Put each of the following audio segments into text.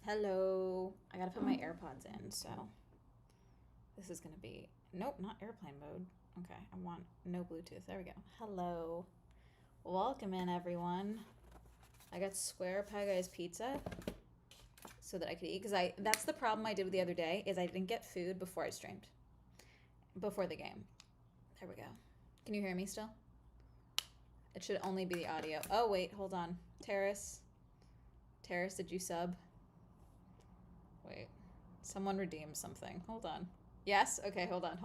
Hello. I gotta put my AirPods in, so this is gonna be. Nope, not airplane mode. Okay, I want no Bluetooth. There we go. Hello. Welcome in, everyone. I got square pie guys pizza so that I could eat, because that's the problem I did with the other day, is I didn't get food before I streamed. Before the game. There we go. Can you hear me still? It should only be the audio. Oh, wait, hold on. Terrace, did you sub? Wait. Someone redeemed something. Hold on. Yes? Okay, hold on.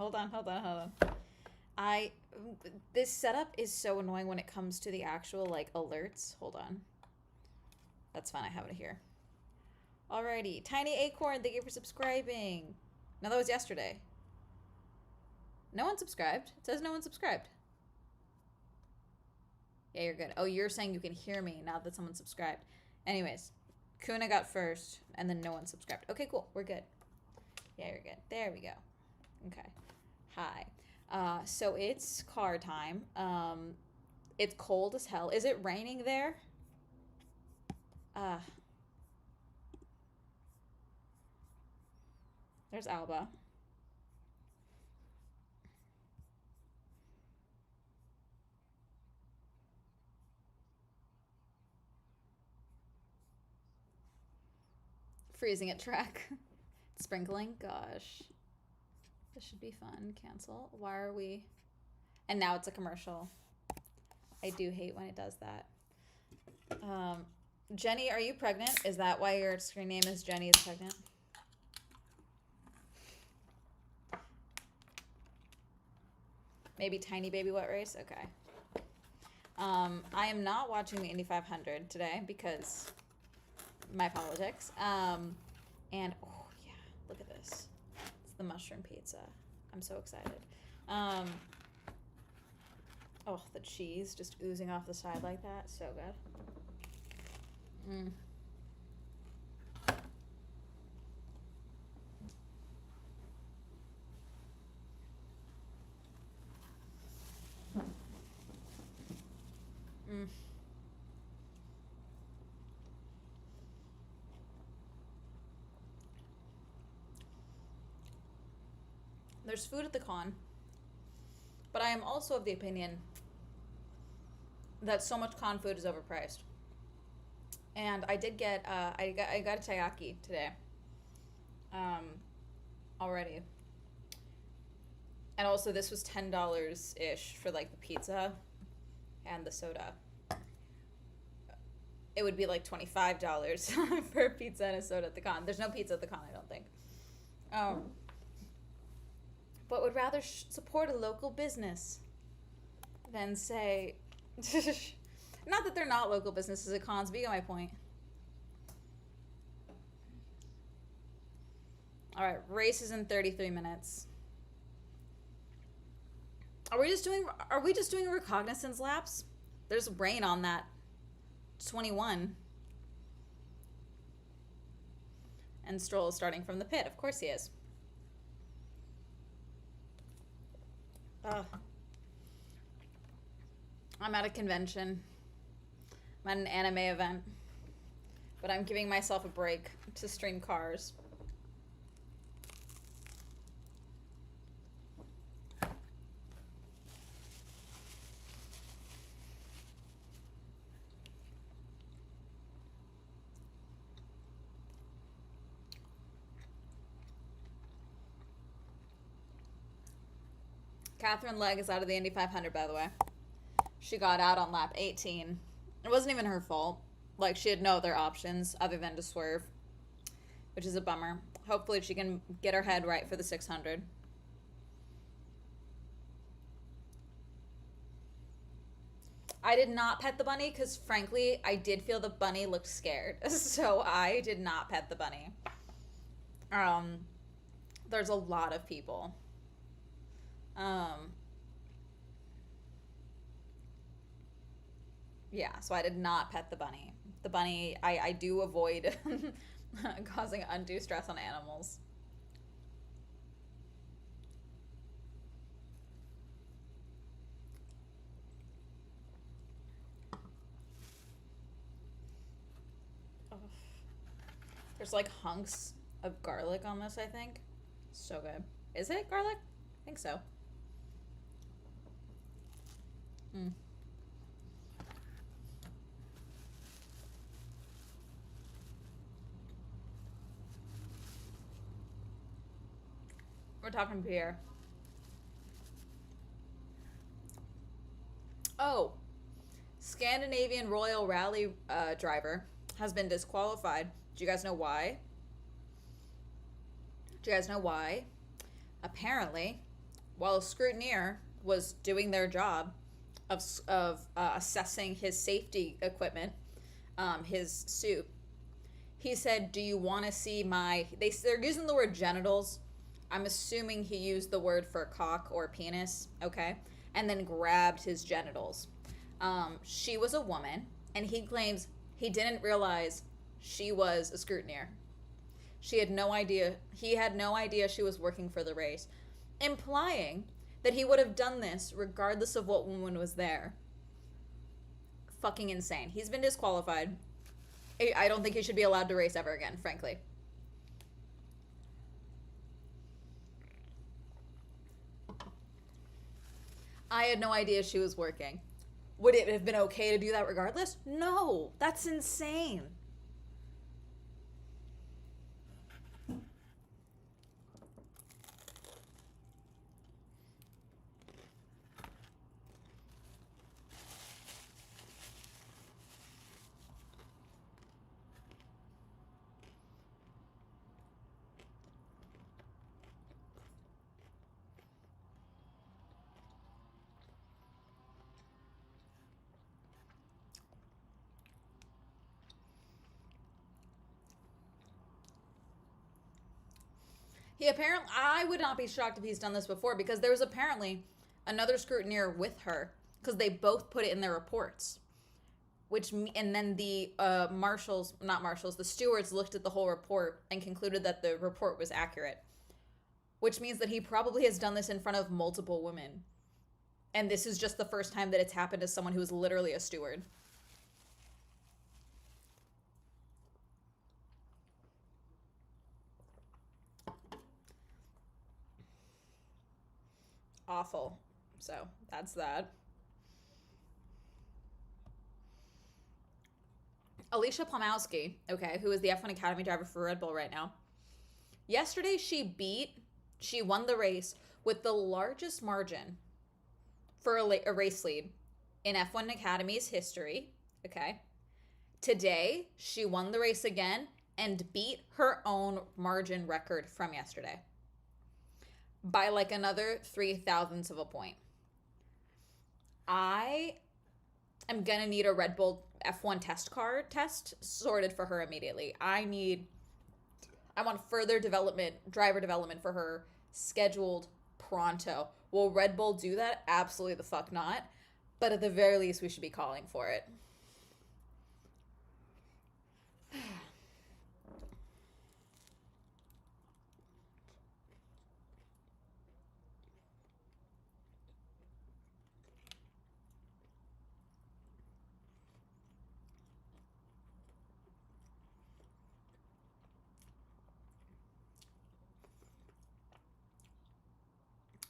This setup is so annoying when it comes to the actual, like, alerts. Hold on. That's fine, I have it here. Alrighty. Tiny Acorn, thank you for subscribing. No, that was yesterday. No one subscribed. It says no one subscribed. Yeah, you're good. Oh, you're saying you can hear me now that someone subscribed. Anyways, Kuna got first, and then no one subscribed. Okay, cool. We're good. Yeah, you're good. There we go. Okay. Hi. So it's car time. It's cold as hell. Is it raining there? There's Alba. Freezing at track. Sprinkling. Gosh. This should be fun. Cancel. Why are we... And now it's a commercial. I do hate when it does that. Jenny, are you pregnant? Is that why your screen name is Jenny is pregnant? Maybe tiny baby wet race? Okay. I am not watching the Indy 500 today because my politics. And, oh, yeah, look at this. It's the mushroom pizza. I'm so excited. Oh, the cheese just oozing off the side like that. So good. There's food at the con, but I am also of the opinion that so much con food is overpriced. And I did get I got a taiyaki today, already. And also this was $10 ish for like the pizza and the soda. It would be like $25 for a pizza and a soda at the con. There's no pizza at the con, I don't think. But would rather support a local business than say... Not that they're not local businesses at cons, but you get my point. Alright, race is in 33 minutes. Are we just doing reconnaissance laps? There's rain on that 21. And Stroll is starting from the pit. Of course he is. I'm at a convention. I'm at an anime event. But I'm giving myself a break to stream cars. Catherine Legg is out of the Indy 500, by the way. She got out on lap 18. It wasn't even her fault. Like, she had no other options other than to swerve, which is a bummer. Hopefully she can get her head right for the 600. I did not pet the bunny because, frankly, I did feel the bunny looked scared. So I did not pet the bunny. There's a lot of people. Yeah, so I did not pet the bunny. The bunny, I do avoid causing undue stress on animals. There's like hunks of garlic on this, I think. So good. Is it garlic? I think so. Mm. We're talking beer. Oh, Scandinavian Royal Rally driver has been disqualified. Do you guys know why? Do you guys know why? Apparently, while a scrutineer was doing their job of assessing his safety equipment, his suit, he said, "Do you want to see my?" They're using the word genitals. I'm assuming he used the word for cock or penis. Okay, and then grabbed his genitals. She was a woman, and he claims he didn't realize she was a scrutineer. She had no idea. He had no idea she was working for the race, implying that he would have done this regardless of what woman was there. Fucking insane. He's been disqualified. I don't think he should be allowed to race ever again, frankly. I had no idea she was working. Would it have been okay to do that regardless? No, that's insane. I would not be shocked if he's done this before, because there was apparently another scrutineer with her, because they both put it in their reports. And then the the stewards looked at the whole report and concluded that the report was accurate, which means that he probably has done this in front of multiple women. And this is just the first time that it's happened to someone who is literally a steward. Awful. So that's that. Alicia Plomowski, okay, who is the F1 Academy driver for Red Bull right now. Yesterday, she won the race with the largest margin for a race lead in F1 Academy's history, okay? Today, she won the race again and beat her own margin record from yesterday by like another 0.003 of a point. I am gonna need a Red Bull F1 test sorted for her immediately. I want further driver development for her scheduled pronto. Will Red Bull do that? Absolutely the fuck not. But at the very least, we should be calling for it.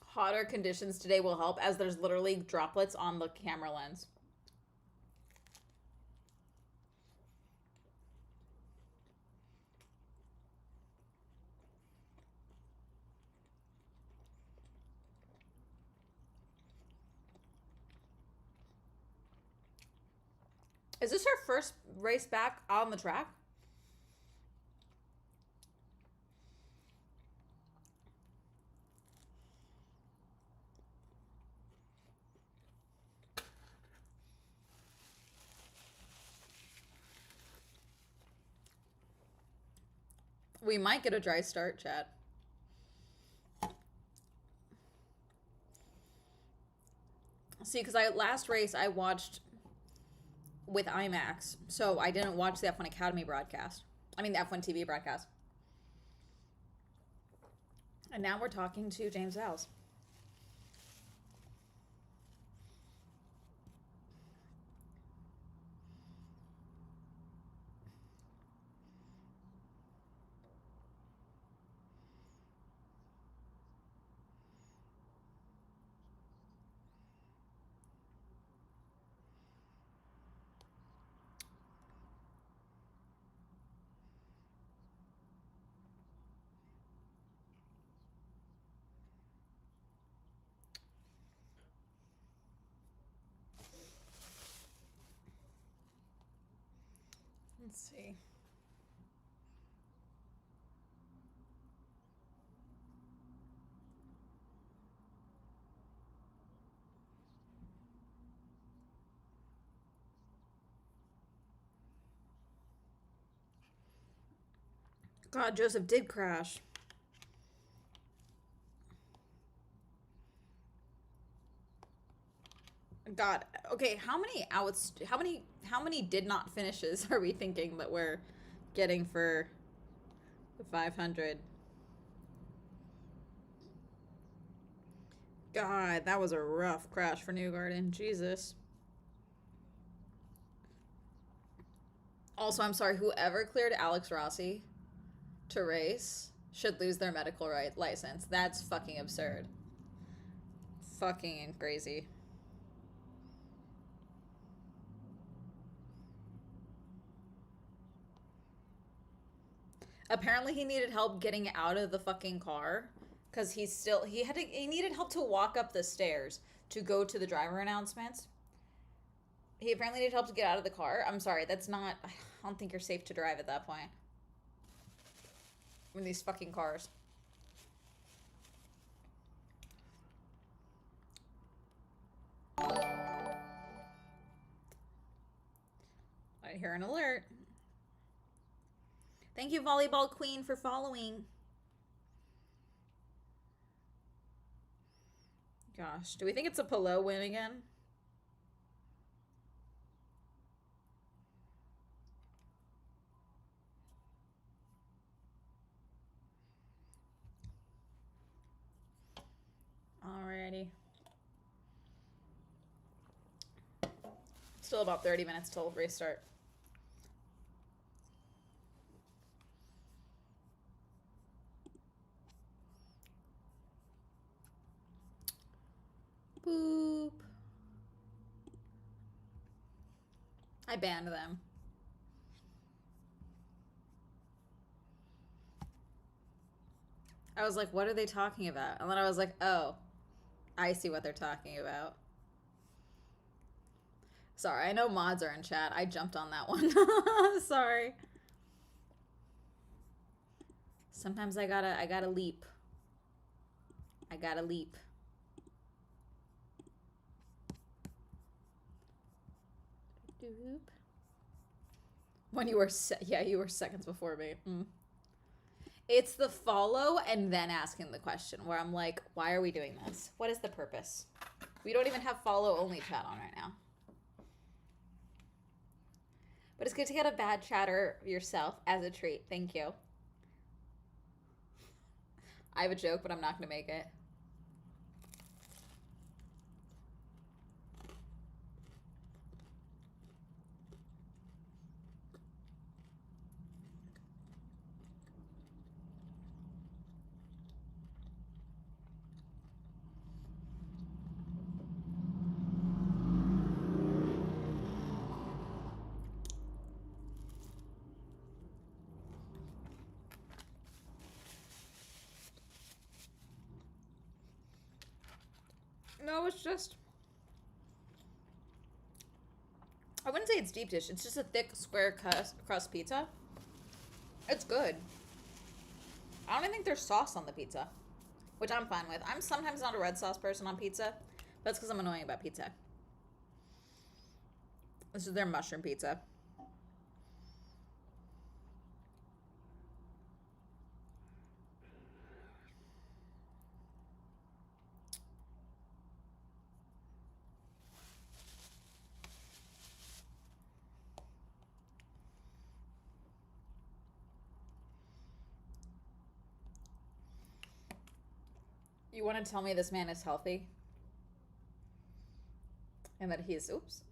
Hotter conditions today will help, as there's literally droplets on the camera lens. Is this her first race back on the track? We might get a dry start, chat. See, because last race I watched with IMAX, so I didn't watch the F1 Academy broadcast. I mean, the F1 TV broadcast. And now we're talking to James Vowles. Let's see. God, Joseph did crash. God. Okay, how many outs, how many did not finishes are we thinking that we're getting for the 500? God, that was a rough crash for Newgarden. Jesus. Also, I'm sorry, whoever cleared Alex Rossi to race should lose their medical license. That's fucking absurd. Fucking crazy. Apparently he needed help getting out of the fucking car because he needed help to walk up the stairs to go to the driver announcements. He apparently needed help to get out of the car. I'm sorry, that's not, I don't think you're safe to drive at that point. In these fucking cars. I hear an alert. Thank you, Volleyball Queen, for following. Gosh, do we think it's a Pelot win again? Alrighty. Still about 30 minutes till race start. Boop. I banned them. I was like, what are they talking about? And then I was like, oh, I see what they're talking about. Sorry, I know mods are in chat. I jumped on that one. Sorry. Sometimes I gotta leap. I gotta leap. When you were you were seconds before me. It's the follow and then asking the question where I'm like, why are we doing this? What is the purpose? We don't even have follow only chat on right now. But it's good to get a bad chatter yourself as a treat. Thank you. I have a joke, but I'm not going to make it. No, it's just... I wouldn't say it's deep dish. It's just a thick, square crust pizza. It's good. I don't even think there's sauce on the pizza, which I'm fine with. I'm sometimes not a red sauce person on pizza. That's because I'm annoying about pizza. This is their mushroom pizza. You want to tell me this man is healthy? And that he's, oops.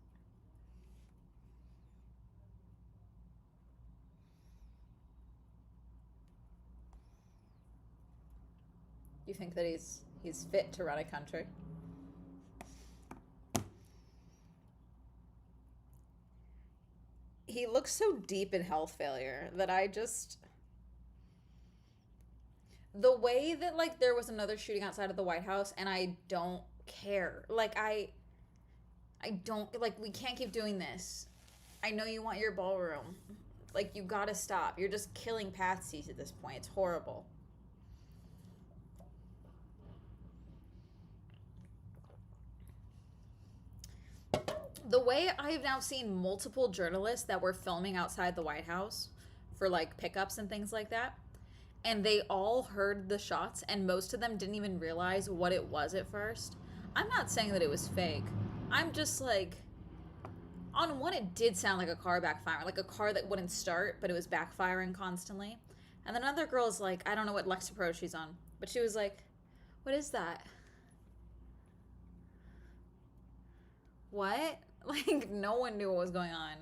You think that he's fit to run a country? He looks so deep in health failure that I just... The way that, like, there was another shooting outside of the White House and I don't care. Like, I don't, like, we can't keep doing this. I know you want your ballroom. Like, you gotta stop. You're just killing patsies at this point. It's horrible. The way I've now seen multiple journalists that were filming outside the White House for like pickups and things like that, and they all heard the shots, and most of them didn't even realize what it was at first. I'm not saying that it was fake. I'm just like, on one, it did sound like a car backfiring, like a car that wouldn't start, but it was backfiring constantly. And then another girl's like, I don't know what Lexapro she's on, but she was like, what is that? What? Like, no one knew what was going on.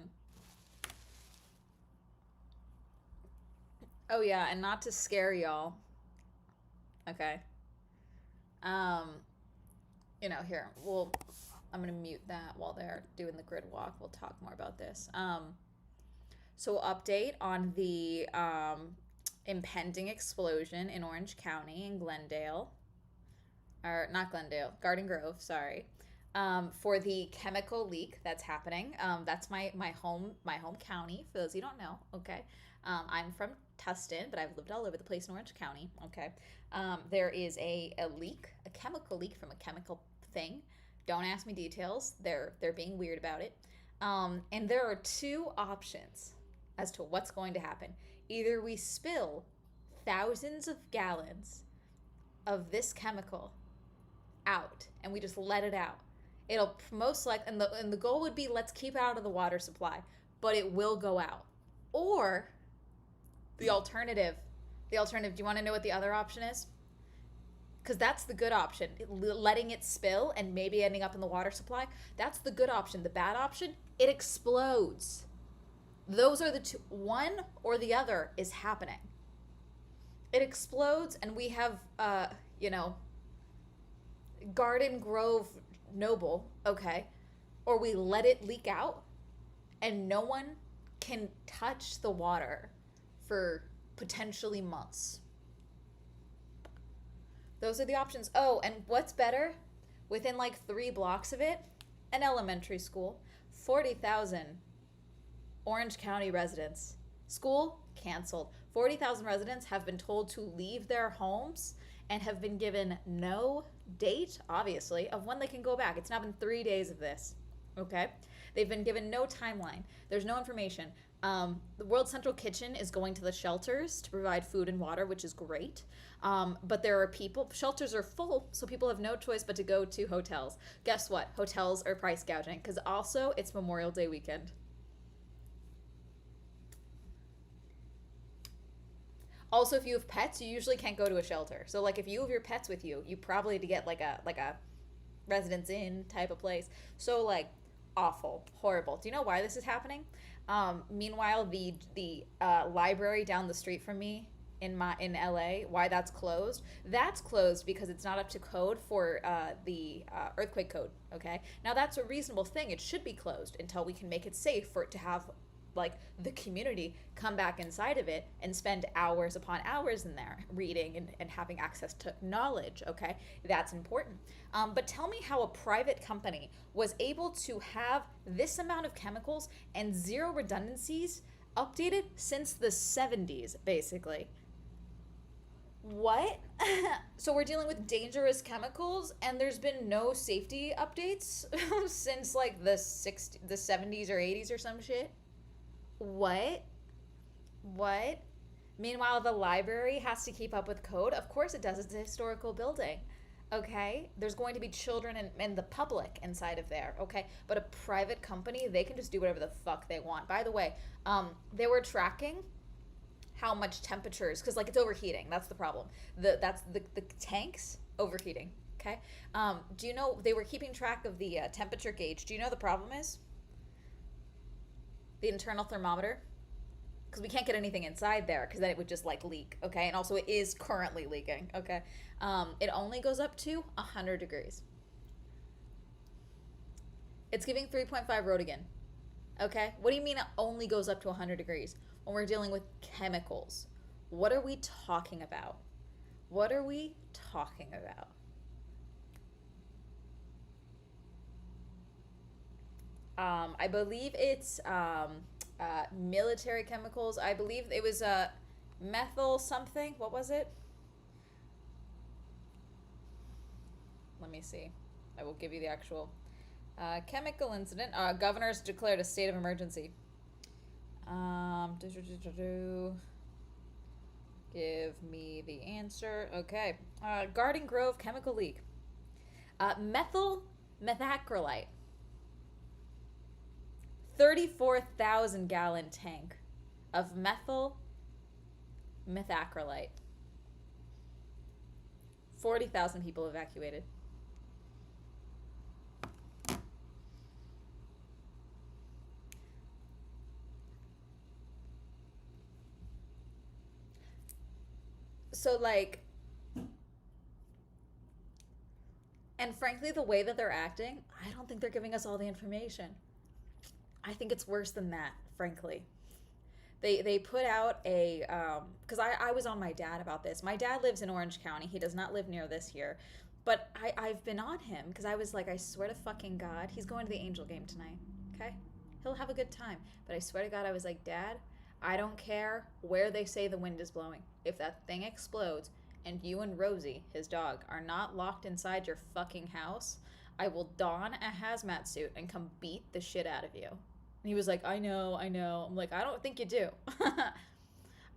Oh yeah, and not to scare y'all. Okay. Um, here, I'm gonna mute that while they're doing the grid walk. We'll talk more about this. So update on the impending explosion in Orange County in Glendale. Or not Glendale, Garden Grove, sorry. For the chemical leak that's happening. That's my home county, for those of you who don't know, okay? I'm from Tustin, but I've lived all over the place in Orange County, okay? There is a leak, a chemical leak from a chemical thing. Don't ask me details. They're being weird about it. And there are two options as to what's going to happen. Either we spill thousands of gallons of this chemical out and we just let it out. It'll most likely, and the goal would be, let's keep it out of the water supply, but it will go out. Or the alternative, do you want to know what the other option is? Because that's the good option, letting it spill and maybe ending up in the water supply. That's the good option. The bad option, it explodes. Those are the two. One or the other is happening. It explodes and we have, Garden Grove Noble, okay? Or we let it leak out and no one can touch the water for potentially months. Those are the options. Oh, and what's better? Within like 3 blocks of it, an elementary school, 40,000 Orange County residents. School canceled. 40,000 residents have been told to leave their homes and have been given no date, obviously, of when they can go back. It's now been 3 days of this, okay? They've been given no timeline. There's no information. The World Central Kitchen is going to the shelters to provide food and water, which is great. But there are shelters are full, so people have no choice but to go to hotels. Guess what? Hotels are price gouging, because also it's Memorial Day weekend. Also, if you have pets, you usually can't go to a shelter. So, like, if you have your pets with you, you probably need to get like a residence inn type of place. So, like, awful, horrible. Do you know why this is happening? Meanwhile, the library down the street from me in LA, why that's closed? That's closed because it's not up to code for the earthquake code. Okay, now that's a reasonable thing. It should be closed until we can make it safe for it to have like the community come back inside of it and spend hours upon hours in there reading and having access to knowledge. Okay, that's important. But tell me how a private company was able to have this amount of chemicals and zero redundancies updated since the 70s, basically. What? So we're dealing with dangerous chemicals and there's been no safety updates since like the 70s or 80s or some shit? What? Meanwhile, the library has to keep up with code. Of course it does. It's a historical building. Okay? There's going to be children and the public inside of there. Okay? But a private company, they can just do whatever the fuck they want. By the way, they were tracking how much temperatures, because like it's overheating. That's the problem. That's the tanks overheating. Okay? Do you know they were keeping track of the temperature gauge? Do you know the problem is? The internal thermometer, because we can't get anything inside there because then it would just like leak. Okay, and also it is currently leaking. Okay, it only goes up to 100 degrees. It's giving 3.5 Röntgen. Okay, what do you mean it only goes up to 100 degrees when we're dealing with chemicals? What are we talking about? What are we talking about? I believe it's Military chemicals. I believe it was methyl something. What was it? Let me see. I will give you the actual chemical incident. Governors declared a state of emergency. Give me the answer. Okay. Garden Grove chemical leak. Methyl methacrylate. 34,000 gallon tank of methyl methacrylate. 40,000 people evacuated. So, like, and frankly, the way that they're acting, I don't think they're giving us all the information. I think it's worse than that, frankly. They put out a, because I was on my dad about this. My dad lives in Orange County. He does not live near this here. But I've been on him because I was like, I swear to fucking God, he's going to the Angel game tonight, okay? He'll have a good time. But I swear to God, I was like, Dad, I don't care where they say the wind is blowing. If that thing explodes and you and Rosie, his dog, are not locked inside your fucking house, I will don a hazmat suit and come beat the shit out of you. And he was like, I know. I'm like, I don't think you do.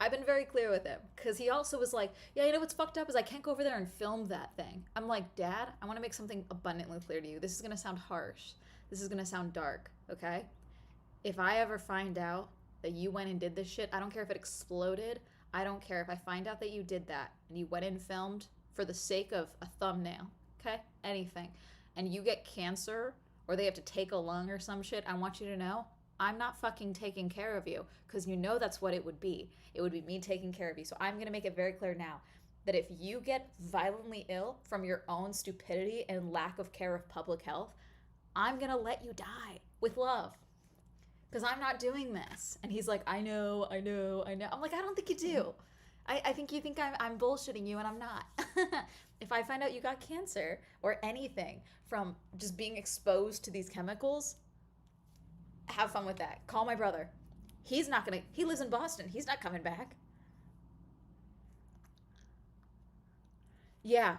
I've been very clear with him because he also was like, yeah, you know what's fucked up is I can't go over there and film that thing. I'm like, Dad, I want to make something abundantly clear to you. This is going to sound harsh. This is going to sound dark, okay? If I ever find out that you went and did this shit, I don't care if it exploded. I don't care if I find out that you did that and you went and filmed for the sake of a thumbnail, okay? Anything. And you get cancer or they have to take a lung or some shit, I want you to know I'm not fucking taking care of you because you know that's what it would be. It would be me taking care of you. So I'm going to make it very clear now that if you get violently ill from your own stupidity and lack of care of public health, I'm going to let you die with love because I'm not doing this. And he's like, I know. I'm like, I don't think you do. I think you think I'm bullshitting you and I'm not. If I find out you got cancer or anything from just being exposed to these chemicals, have fun with that. Call my brother. He lives in Boston. He's not coming back. Yeah.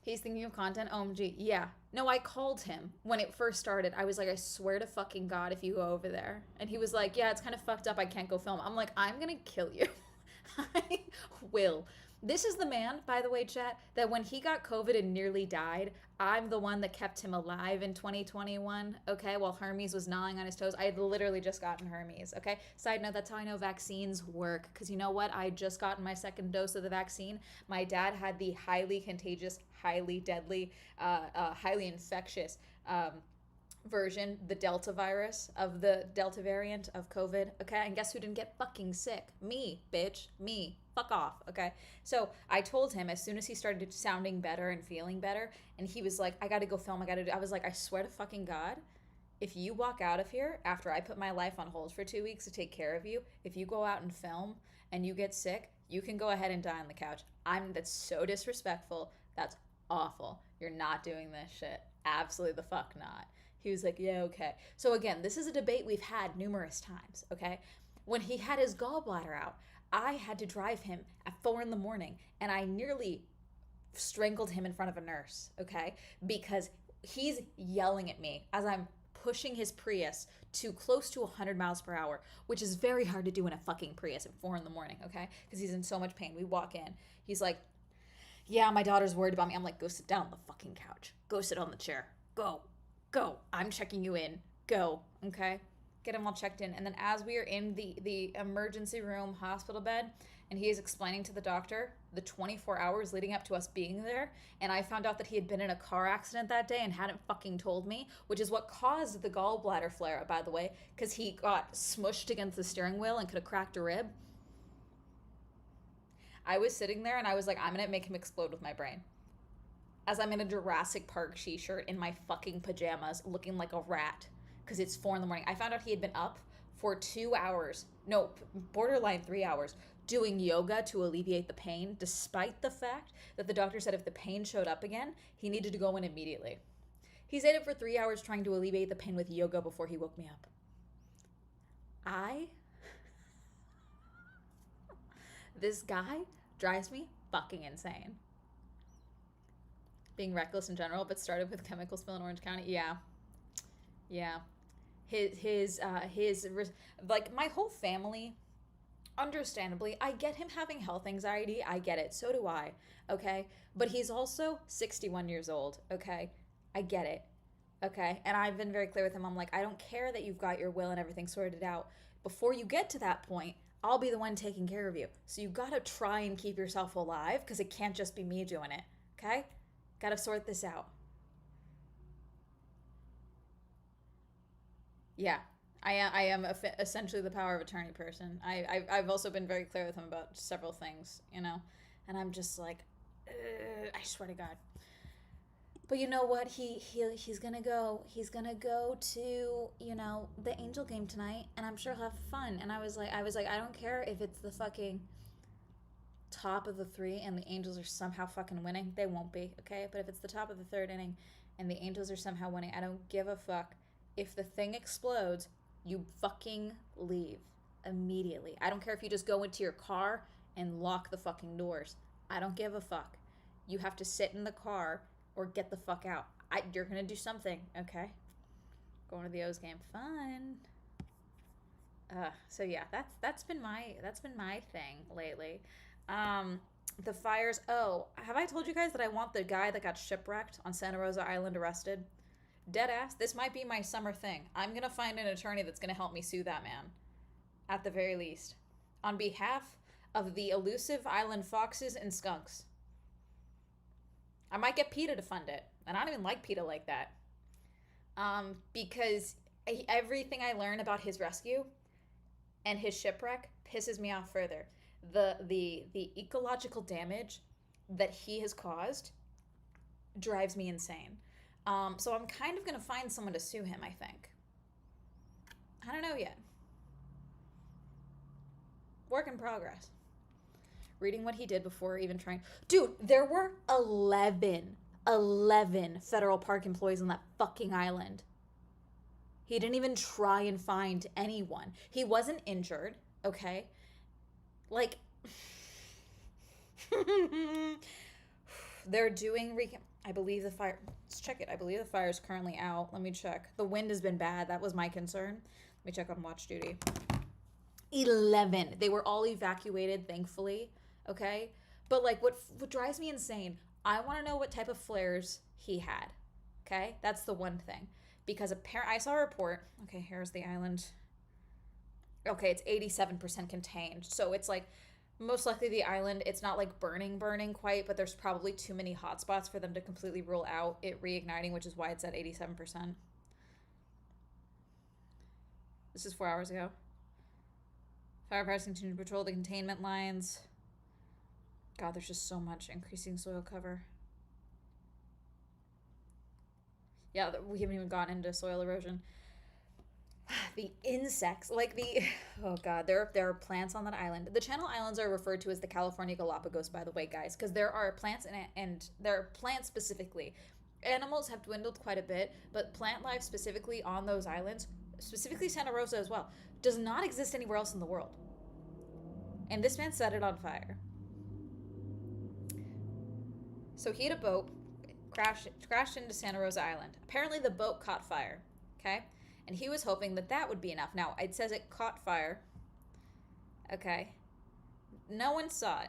He's thinking of content. OMG. Yeah. No, I called him when it first started. I was like, I swear to fucking God if you go over there. And he was like, yeah, it's kind of fucked up. I can't go film. I'm like, I'm going to kill you. I will. This is the man, by the way, chat, that when he got COVID and nearly died, I'm the one that kept him alive in 2021, okay, while Hermes was gnawing on his toes. I had literally just gotten Hermes, okay? Side note, that's how I know vaccines work, because you know what? I just gotten my second dose of the vaccine. My dad had the highly contagious, highly deadly, highly infectious version, the Delta virus of the Delta variant of COVID, okay? And guess who didn't get fucking sick? Me, bitch. Me. Fuck off, okay? So I told him as soon as he started sounding better and feeling better, and he was like, I gotta go film, I was like, I swear to fucking God, if you walk out of here after I put my life on hold for 2 weeks to take care of you, if you go out and film and you get sick, you can go ahead and die on the couch. That's so disrespectful. That's awful. You're not doing this shit. Absolutely the fuck not. He was like, yeah, okay. So again, this is a debate we've had numerous times, okay? When he had his gallbladder out, I had to drive him at 4 a.m, and I nearly strangled him in front of a nurse, okay? Because he's yelling at me as I'm pushing his Prius to close to 100 miles per hour, which is very hard to do in a fucking Prius at 4 a.m, okay? Because he's in so much pain. We walk in. He's like, yeah, my daughter's worried about me. I'm like, go sit down on the fucking couch. Go sit on the chair. Go. I'm checking you in. Go, okay? Get him all checked in. And then as we are in the emergency room hospital bed, and he is explaining to the doctor the 24 hours leading up to us being there, and I found out that he had been in a car accident that day and hadn't fucking told me, which is what caused the gallbladder flare, by the way, because he got smushed against the steering wheel and could have cracked a rib. I was sitting there and I was like, I'm gonna make him explode with my brain. As I'm in a Jurassic Park t-shirt in my fucking pajamas looking like a rat because it's 4 a.m. I found out he had been up for 2 hours, no, borderline 3 hours, doing yoga to alleviate the pain, despite the fact that the doctor said if the pain showed up again, he needed to go in immediately. He stayed up for 3 hours trying to alleviate the pain with yoga before he woke me up. I this guy drives me fucking insane. Being reckless in general, but started with chemical spill in Orange County. Yeah, yeah. His like my whole family. Understandably, I get him having health anxiety. I get it. So do I. Okay, but he's also 61 years old. Okay, I get it. Okay, and I've been very clear with him. I'm like, I don't care that you've got your will and everything sorted out. Before you get to that point, I'll be the one taking care of you. So you gotta try and keep yourself alive because it can't just be me doing it. Okay? Gotta sort this out. Yeah, I am essentially the power of attorney person. I've also been very clear with him about several things, you know, and I'm just like, I swear to God. But you know what? He's gonna go. He's gonna go to the Angel game tonight, and I'm sure he'll have fun. And I was like, I don't care if it's the fucking top of the three and the Angels are somehow fucking winning. They won't be, okay? But if it's the top of the third inning and the Angels are somehow winning, I don't give a fuck. If the thing explodes, you fucking leave immediately. I don't care if you just go into your car and lock the fucking doors. I don't give a fuck. You have to sit in the car or get the fuck out. You're gonna do something, okay? Going to the O's game, fun. So yeah, that's been my thing lately. Um, the fires. Oh, have I told you guys that I want the guy that got shipwrecked on Santa Rosa Island arrested? Dead ass. This might be my summer thing. I'm gonna find an attorney that's gonna help me sue that man, at the very least, on behalf of the elusive island foxes and skunks. I might get PETA to fund it, and I don't even like PETA like that. Because everything I learn about his rescue and his shipwreck pisses me off further. The ecological damage that he has caused drives me insane. So I'm kind of gonna find someone to sue him, I think. I don't know yet. Work in progress. Reading what he did before even trying. Dude, there were 11 federal park employees on that fucking island. He didn't even try and find anyone. He wasn't injured, okay? Like, they're doing I believe the fire. Let's check it. I believe the fire is currently out. Let me check. The wind has been bad. That was my concern. Let me check on watch duty. 11. They were all evacuated, thankfully. Okay, but like, what drives me insane? I want to know what type of flares he had. Okay, that's the one thing, because apparently I saw a report. Okay, here's the island. Okay, it's 87% contained, so it's like most likely the island, it's not like burning quite, but there's probably too many hotspots for them to completely rule out it reigniting, which is why it's at 87%. This is 4 hours ago. Firefighters continue to patrol the containment lines. God, there's just so much. Increasing soil cover. Yeah, we haven't even gotten into soil erosion. The insects, like oh god, there are plants on that island. The Channel Islands are referred to as the California Galapagos, by the way, guys, because there are plants in it, and there are plants specifically. Animals have dwindled quite a bit, but plant life specifically on those islands, specifically Santa Rosa as well, does not exist anywhere else in the world. And this man set it on fire. So he had a boat, crashed into Santa Rosa Island. Apparently the boat caught fire, okay? And he was hoping that that would be enough. Now, it says it caught fire, okay? No one saw it.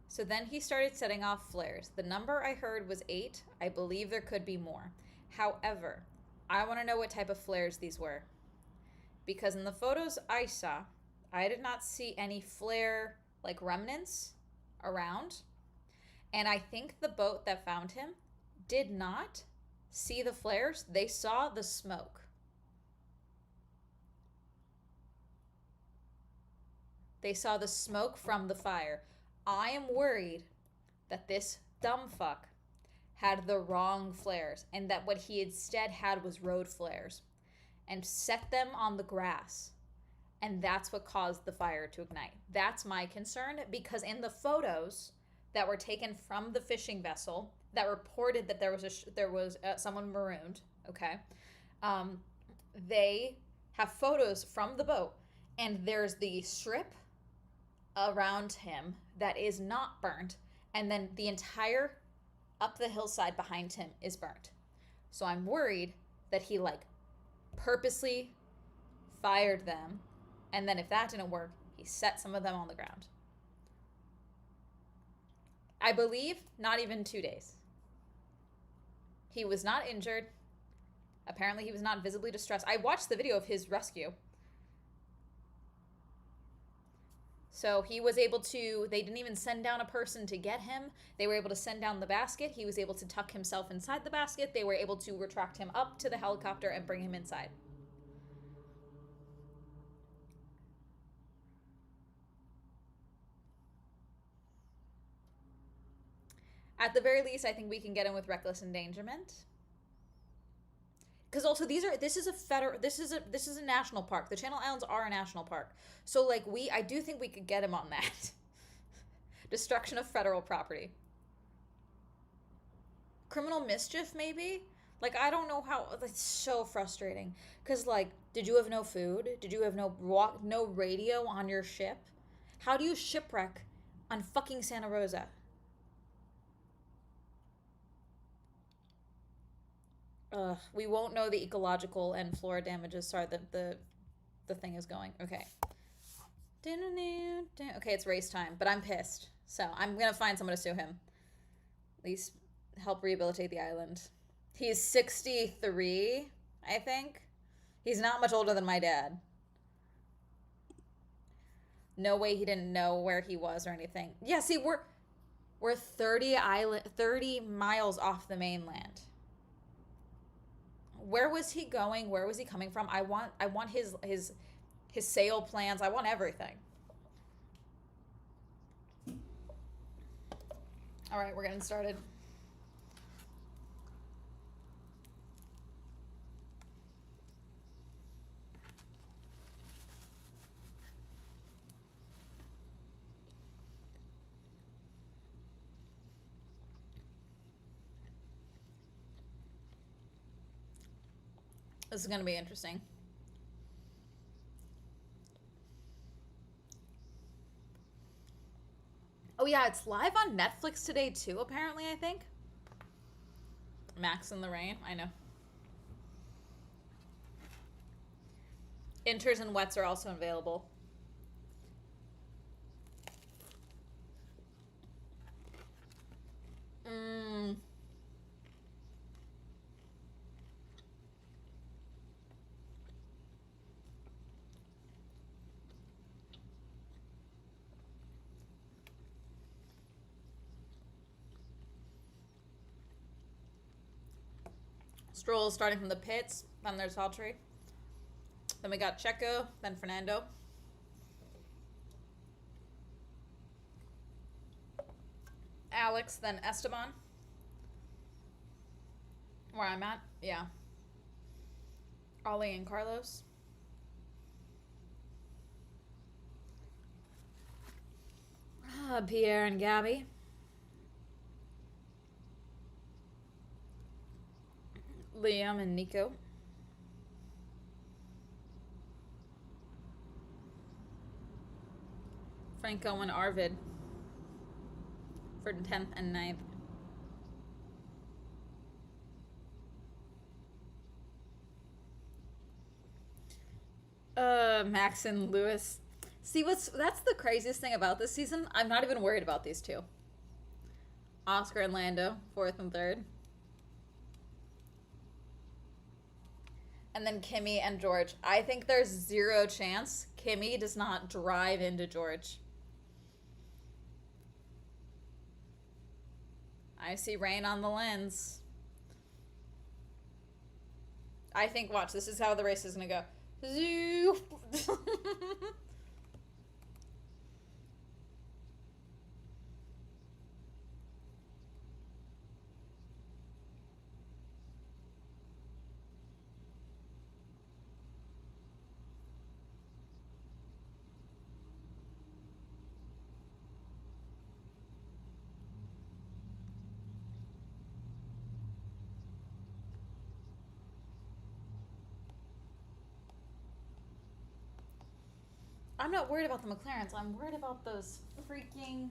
So then he started setting off flares. The number I heard was 8. I believe there could be more. However, I want to know what type of flares these were. Because in the photos I saw, I did not see any flare, like, remnants around. And I think the boat that found him did not see the flares. They saw the smoke. They saw the smoke from the fire. I am worried that this dumb fuck had the wrong flares, and that what he instead had was road flares, and set them on the grass. And that's what caused the fire to ignite. That's my concern, because in the photos that were taken from the fishing vessel that reported that there was someone marooned, okay, they have photos from the boat, and there's the strip around him that is not burnt, and then the entire up the hillside behind him is burnt. So I'm worried that he like purposely fired them, and then if that didn't work, he set some of them on the ground. I believe not even 2 days. He was not injured. Apparently he was not visibly distressed. I watched the video of his rescue. So he was able to, they didn't even send down a person to get him. They were able to send down the basket. He was able to tuck himself inside the basket. They were able to retract him up to the helicopter and bring him inside. At the very least, I think we can get him with reckless endangerment. Because also this is a national park. The Channel Islands are a national park. So like I do think we could get him on that. Destruction of federal property. Criminal mischief, maybe? Like, I don't know how. It's so frustrating. Because, like, did you have no food? Did you have no radio on your ship? How do you shipwreck on fucking Santa Rosa? We won't know the ecological and flora damages. Sorry, the thing is going. Okay. Okay, it's race time, but I'm pissed. So I'm going to find someone to sue him. At least help rehabilitate the island. He's 63, I think. He's not much older than my dad. No way he didn't know where he was or anything. Yeah, see, we're 30 miles off the mainland. Where was he going? Where was he coming from? I want his sail plans. I want everything. All right, we're getting started. This is going to be interesting. Oh yeah, it's live on Netflix today too, apparently, I think. Max in the Rain, I know. Inters and wets are also available. Stroll starting from the pits. Then there's Valtteri. Then we got Checo. Then Fernando. Alex. Then Esteban. Where I'm at. Yeah. Ollie and Carlos. Pierre and Gabby. Liam and Nico. Franco and Arvid for 10th and 9th. Max and Lewis. See, that's the craziest thing about this season. I'm not even worried about these two. Oscar and Lando, 4th and 3rd. And then Kimmy and George. I think there's 0 chance Kimmy does not drive into George. I see rain on the lens. I think, watch, this is how the race is going to go. Zoo. I'm not worried about the McLarens. I'm worried about those freaking...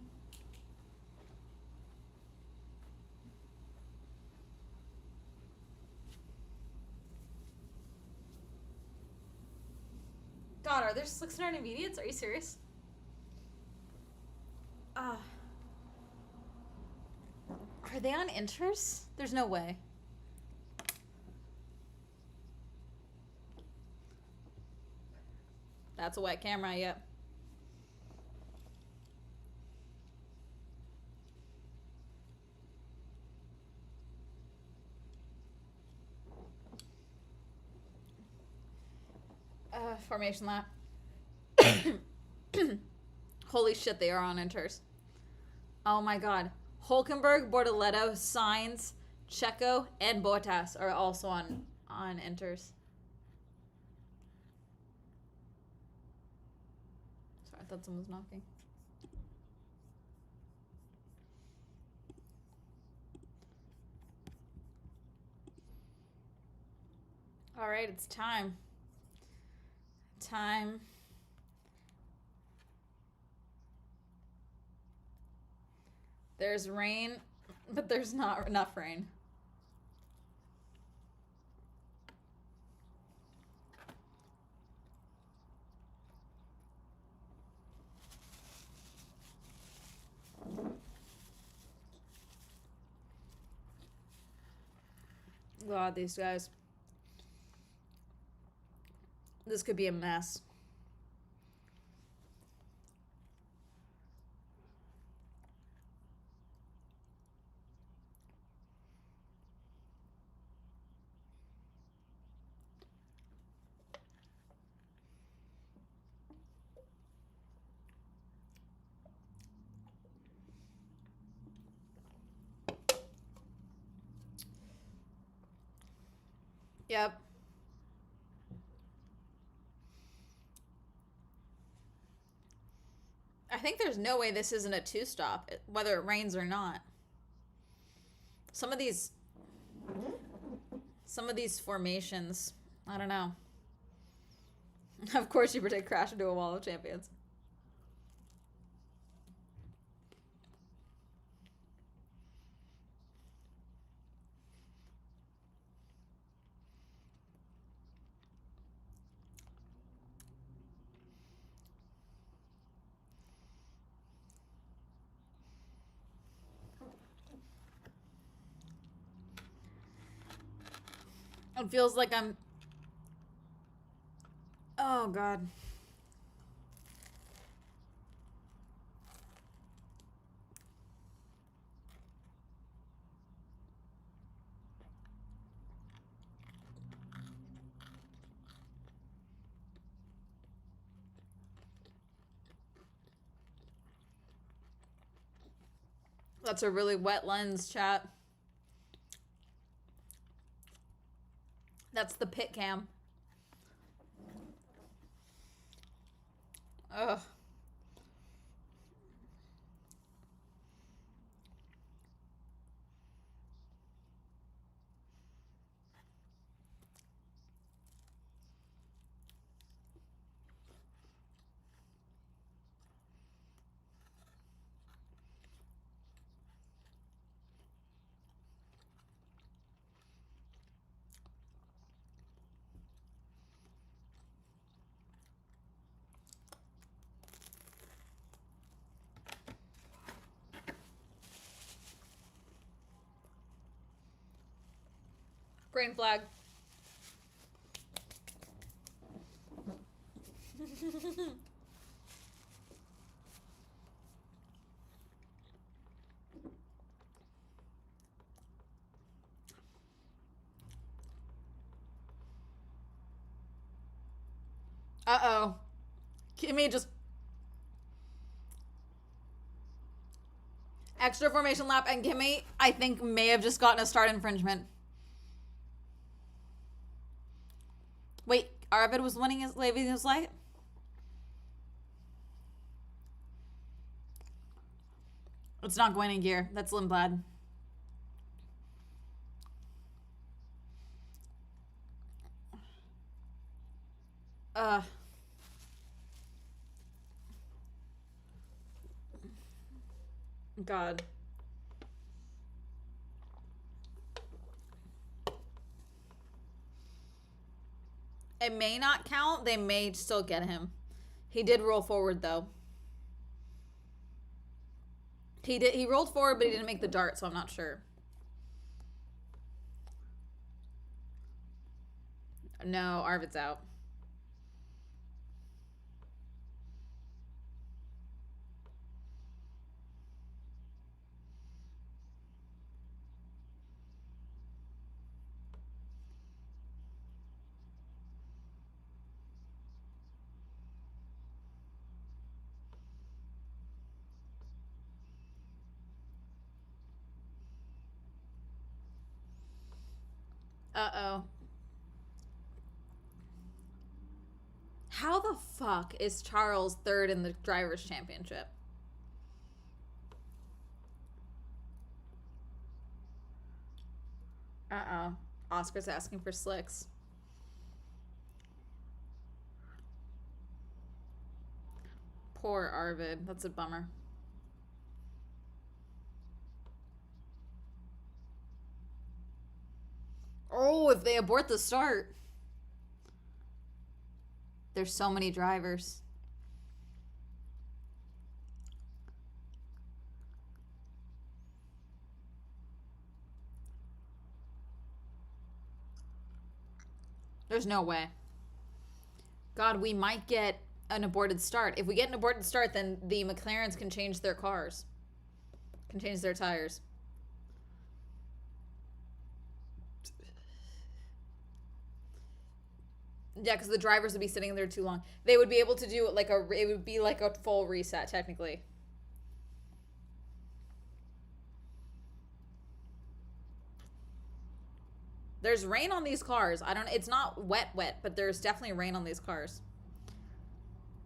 God, are there 600 intermediates? Are you serious? Are they on inters? There's no way. That's a wet camera, yep. Formation lap. Holy shit, they are on inters. Oh my god. Hulkenberg, Bortoleto, Sainz, Checo, and Bottas are also on inters. Sorry, I thought someone was knocking. All right, it's time. There's rain, but there's not enough rain. God, these guys. This could be a mess. Yep. I think there's no way this isn't a two-stop, whether it rains or not. Some of these formations, I don't know. Of course you predict crash into a wall of champions. It feels like I'm... Oh, God. That's a really wet lens, chat. That's the pit cam. Ugh. Green flag. Uh-oh. Kimmy just... Extra formation lap, and Kimmy, I think, may have just gotten a start infringement. Wait, Arvid was leaving his light? It's not going in gear. That's Lindblad. God. It may not count. They may still get him. He did roll forward, though. He rolled forward, but he didn't make the dart, so I'm not sure. No, Arvid's out. Uh-oh. How the fuck is Charles third in the Drivers' Championship? Uh-oh. Oscar's asking for slicks. Poor Arvid. That's a bummer. Oh, if they abort the start. There's so many drivers. There's no way. God, we might get an aborted start. If we get an aborted start, then the McLarens can change their cars. Can change their tires. Yeah, because the drivers would be sitting there too long. They would be able to do like it would be like a full reset, technically. There's rain on these cars. It's not wet, but there's definitely rain on these cars.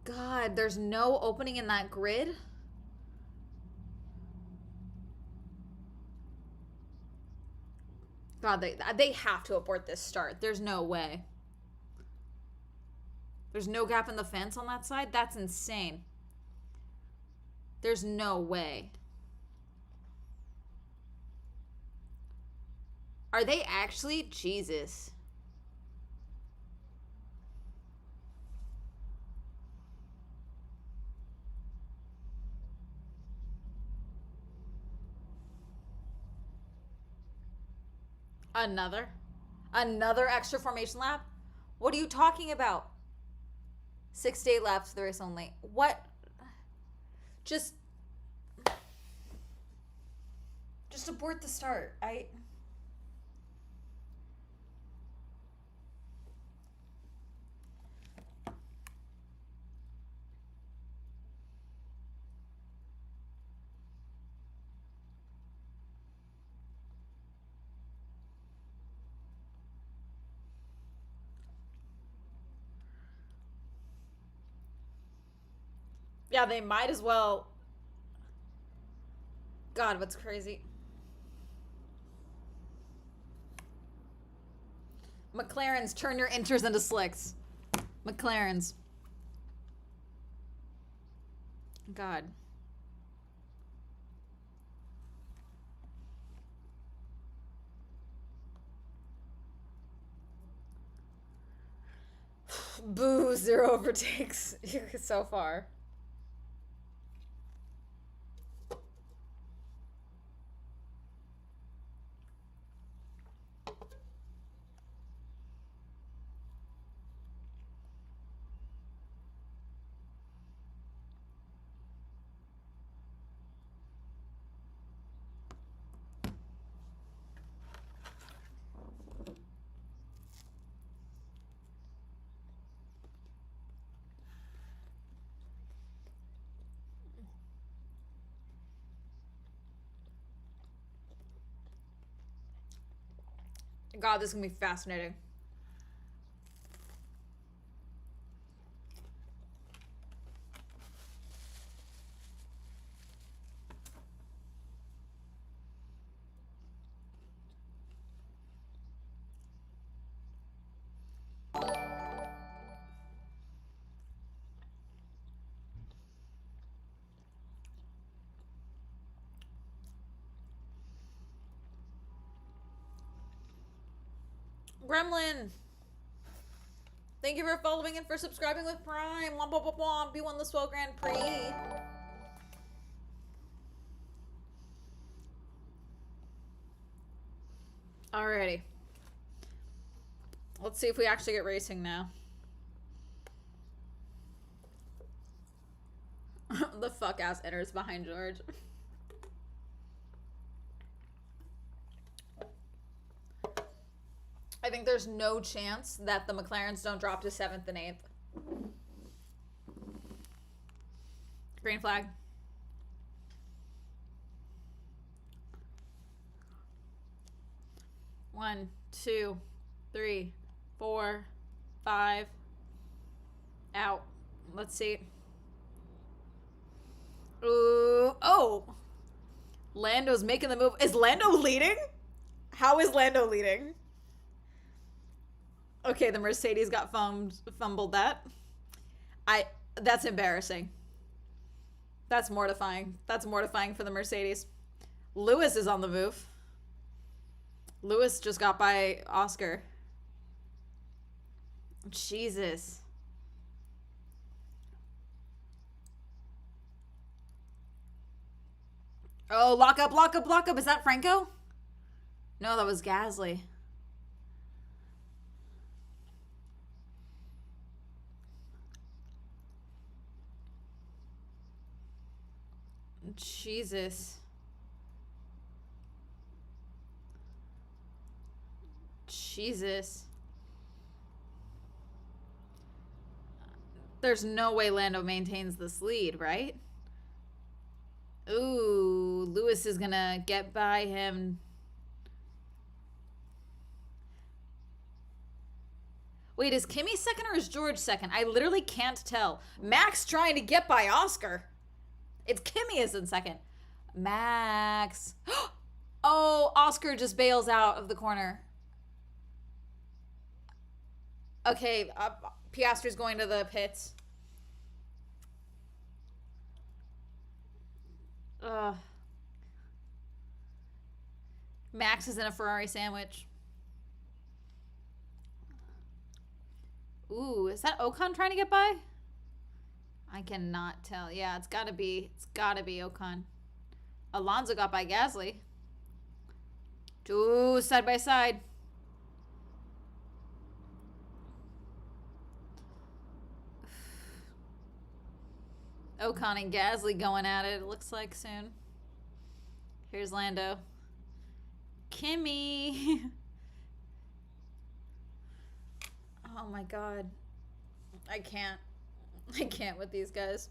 God, there's no opening in that grid. God, they have to abort this start. There's no way. There's no gap in the fence on that side? That's insane. There's no way. Are they actually? Jesus. Another extra formation lap? What are you talking about? 6 to 8 laps for the race only. What? Just abort the start. Yeah, they might as well. God, what's crazy? McLarens, turn your inters into slicks. McLarens. God. Boo, 0 overtakes so far. God, this is going to be fascinating. Gremlin. Thank you for following and for subscribing with Prime. Womp womp womp womp. You won the Swell Grand Prix. Alrighty. Let's see if we actually get racing now. The fuck ass enters behind George. I think there's no chance that the McLarens don't drop to 7th and 8th. Green flag. One, two, 3, 4, 5. Out. Let's see. Ooh. Oh. Lando's making the move. Is Lando leading? How is Lando leading? Okay, the Mercedes got fumbled that. That's embarrassing. That's mortifying. That's mortifying for the Mercedes. Lewis is on the move. Lewis just got by Oscar. Jesus. Oh, lock up, lock up, lock up. Is that Franco? No, that was Gasly. Jesus. Jesus. There's no way Lando maintains this lead, right? Ooh, Lewis is gonna get by him. Wait, is Kimi second or is George second? I literally can't tell. Max trying to get by Oscar. It's Kimi is in second. Max. Oh, Oscar just bails out of the corner. Okay, Piastri's going to the pits. Max is in a Ferrari sandwich. Ooh, is that Ocon trying to get by? I cannot tell. Yeah, it's gotta be Ocon. Alonso got by Gasly. Ooh, side by side. Ocon and Gasly going at it, it looks like soon. Here's Lando. Kimi. Oh my god. I can't with these guys.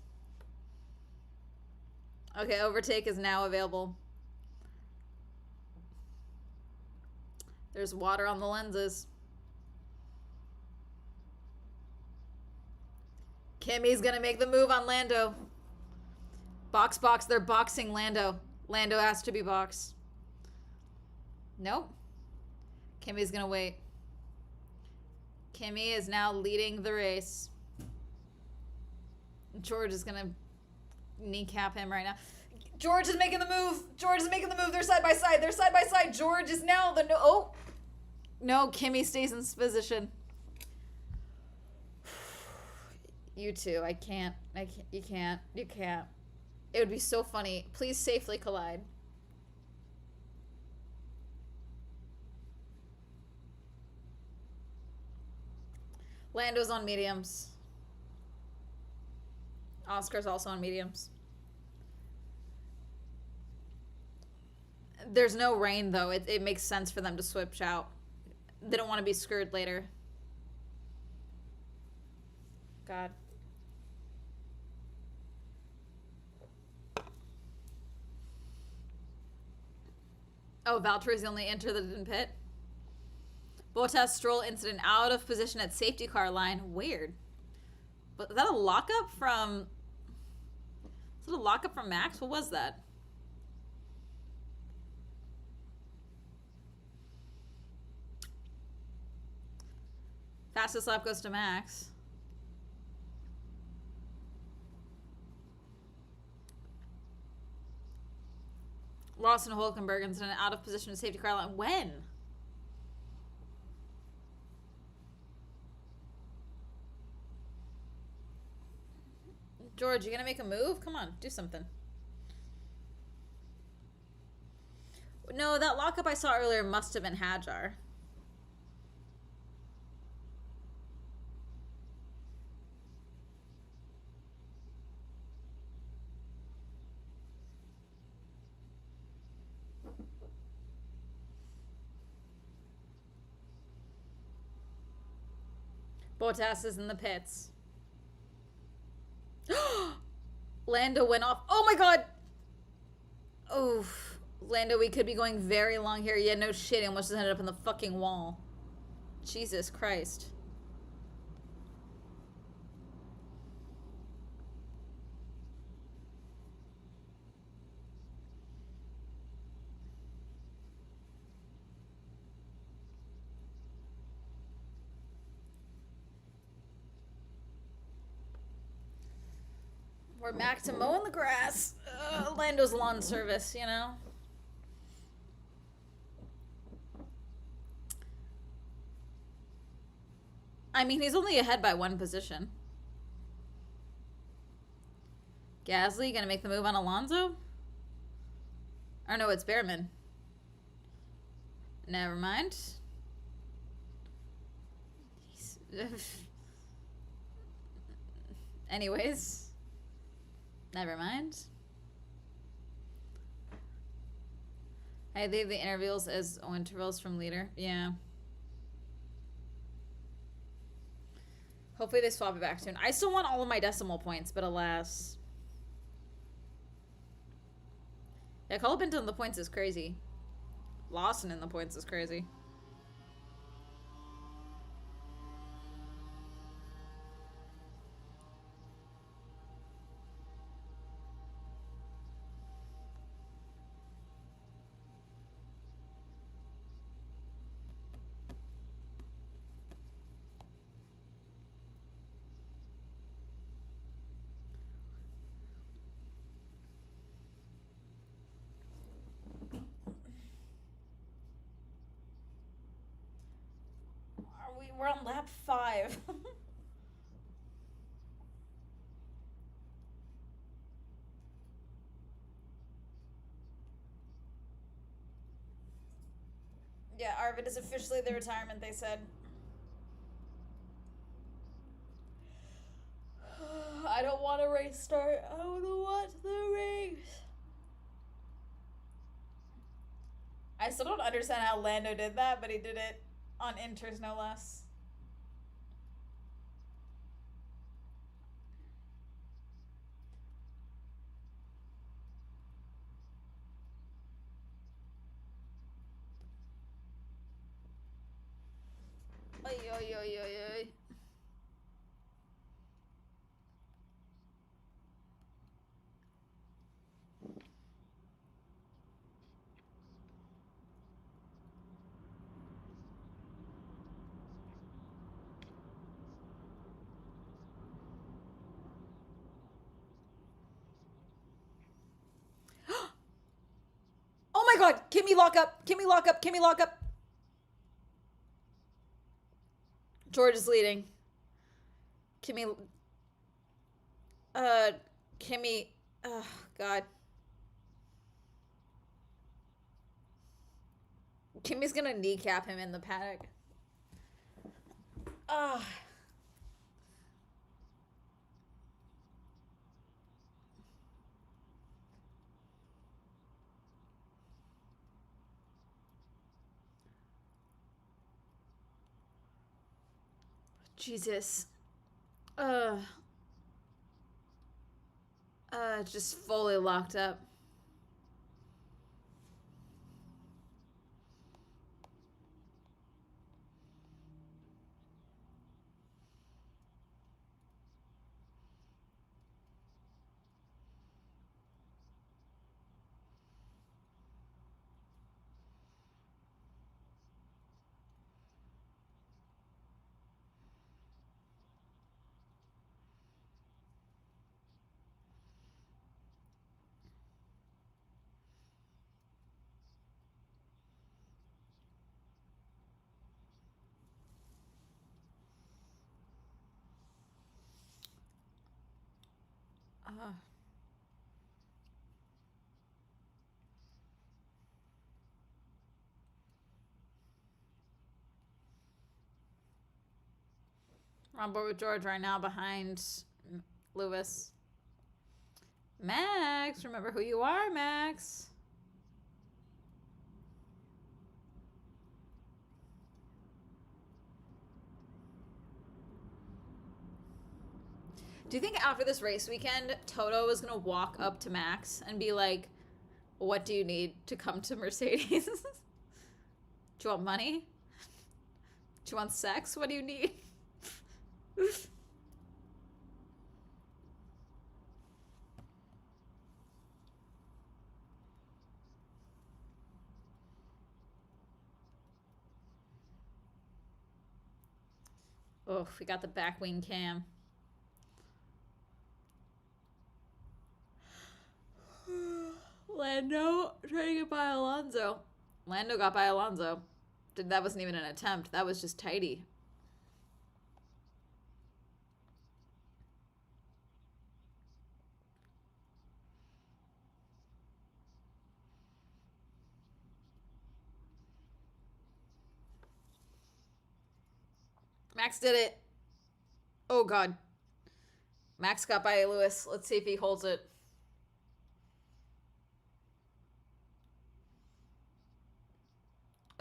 Okay, overtake is now available. There's water on the lenses. Kimi's gonna make the move on Lando. Box, box, they're boxing Lando. Lando has to be boxed. Nope. Kimi's gonna wait. Kimi is now leading the race. George is gonna kneecap him right now. George is making the move. George is making the move. They're side by side. They're side by side. George is now the oh. No, Kimi stays in this position. You too. I can't. You can't. You can't. It would be so funny. Please safely collide. Lando's on mediums. Oscar's also on mediums. There's no rain, though. It makes sense for them to switch out. They don't want to be screwed later. God. Oh, Valtteri's the only enter that didn't pit. Bottas Stroll incident out of position at safety car line. Weird. But is that a lockup from... Is it a lockup from Max? What was that? Fastest lap goes to Max. Lawson Hulkenberg incident out of position at safety car line. When? George, you gonna make a move? Come on, do something. No, that lockup I saw earlier must have been Hajar. Botas is in the pits. Lando went off. Oh my god! Oof. Lando, we could be going very long here. Yeah, no shit. He almost just ended up in the fucking wall. Jesus Christ. We're back to mowing the grass. Lando's lawn service, you know? I mean, he's only ahead by 1 position. Gasly gonna make the move on Alonso? Or no, it's Behrman. Never mind. Anyways. Never mind. I leave the intervals as intervals from leader. Yeah. Hopefully they swap it back soon. I still want all of my decimal points, but alas. Yeah, Colbin in the points is crazy. Lawson in the points is crazy. We're on lap 5. Yeah, Arvid is officially the retirement, they said. I don't want a race start. I don't want the race. I still don't understand how Lando did that, but he did it on inters, no less. Oy, oy, oy, oy, oy. Oh my god! Kimmy lock up! Kimmy lock up! Kimmy lock up! George is leading. Kimmy. Kimmy. Oh, God. Kimmy's gonna kneecap him in the paddock. Ah. Jesus. Just fully locked up. We're on board with George right now behind Lewis. Max, remember who you are, Max. Do you think after this race weekend, Toto is going to walk up to Max and be like, what do you need to come to Mercedes? Do you want money? Do you want sex? What do you need? Oh, we got the back wing cam. Lando trying to get by Alonso. Lando got by Alonso. That wasn't even an attempt. That was just tidy. Max did it. Oh, God. Max got by Lewis. Let's see if he holds it.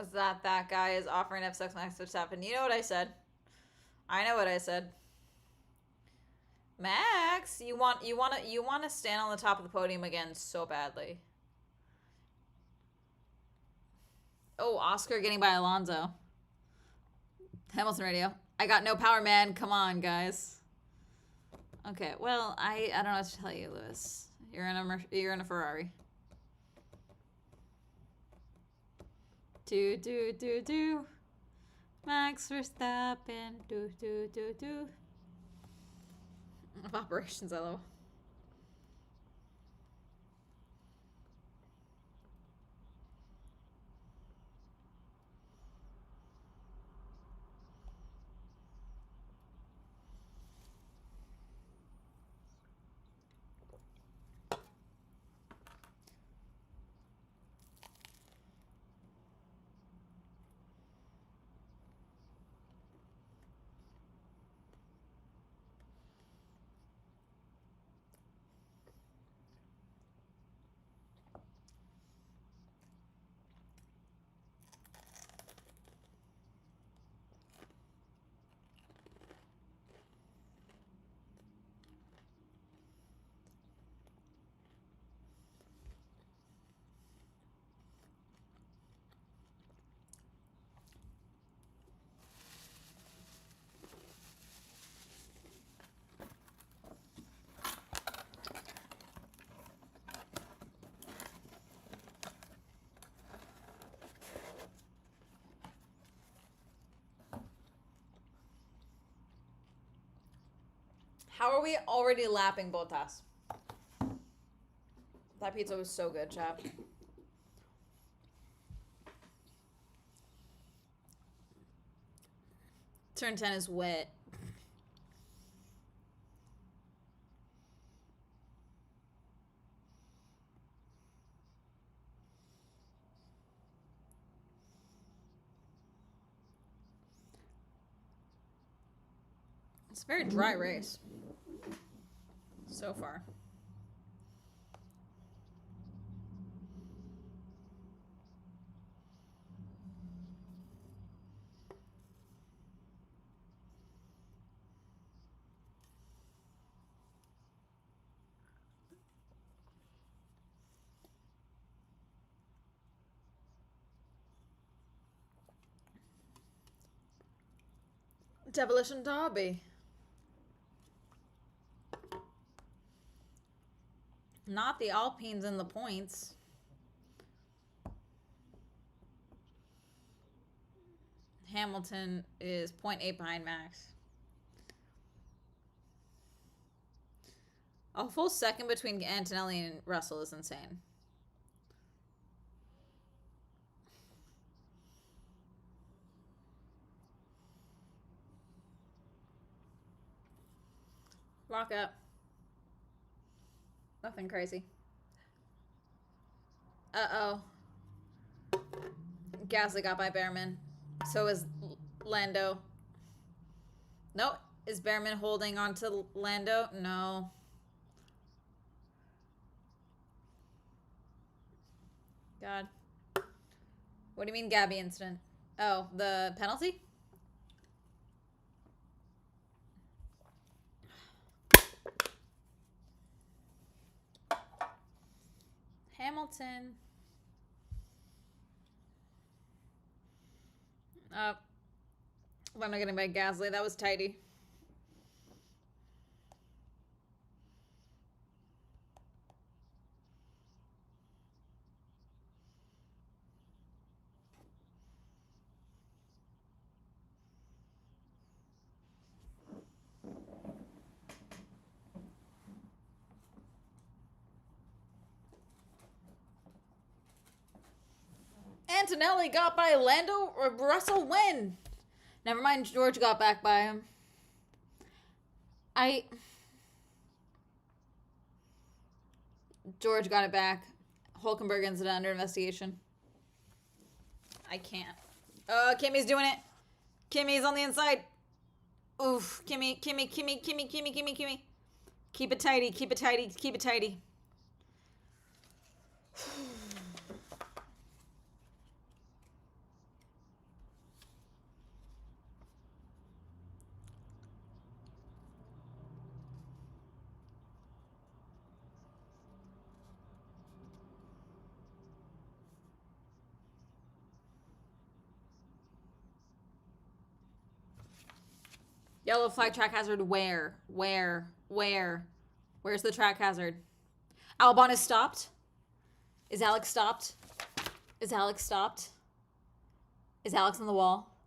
Is that guy is offering F6 Max Verstappen? You know what I said. I know what I said. Max, you want to stand on the top of the podium again so badly. Oh, Oscar getting by Alonso. Hamilton radio. I got no power, man. Come on, guys. Okay, well, I don't know what to tell you, Lewis. You're in a Ferrari. Do. Max Verstappen. Do. Of operations, I love. How are we already lapping Bottas? That pizza was so good, chap. Turn 10 is wet. It's a very dry race so far. Demolition Derby. Not the Alpines in the points. Hamilton is 0.8 behind Max. A full second between Antonelli and Russell is insane. Rock up. Nothing crazy. Uh-oh. Gasly got by Behrman. So is Lando. Nope. Is Behrman holding on to Lando? No. God. What do you mean Gabby incident? Oh, the penalty? Hamilton. I'm not getting by Gasly. That was tidy. Antonelli got by Lando or Russell win. Never mind, George got back by him. George got it back. Hulkenberg incident under investigation. I can't. Kimmy's doing it. Kimmy's on the inside. Oof. Kimmy. Keep it tidy. Keep it tidy. Yellow flag track hazard. Where? Where's the track hazard? Albon is stopped. Is Alex stopped? Is Alex on the wall?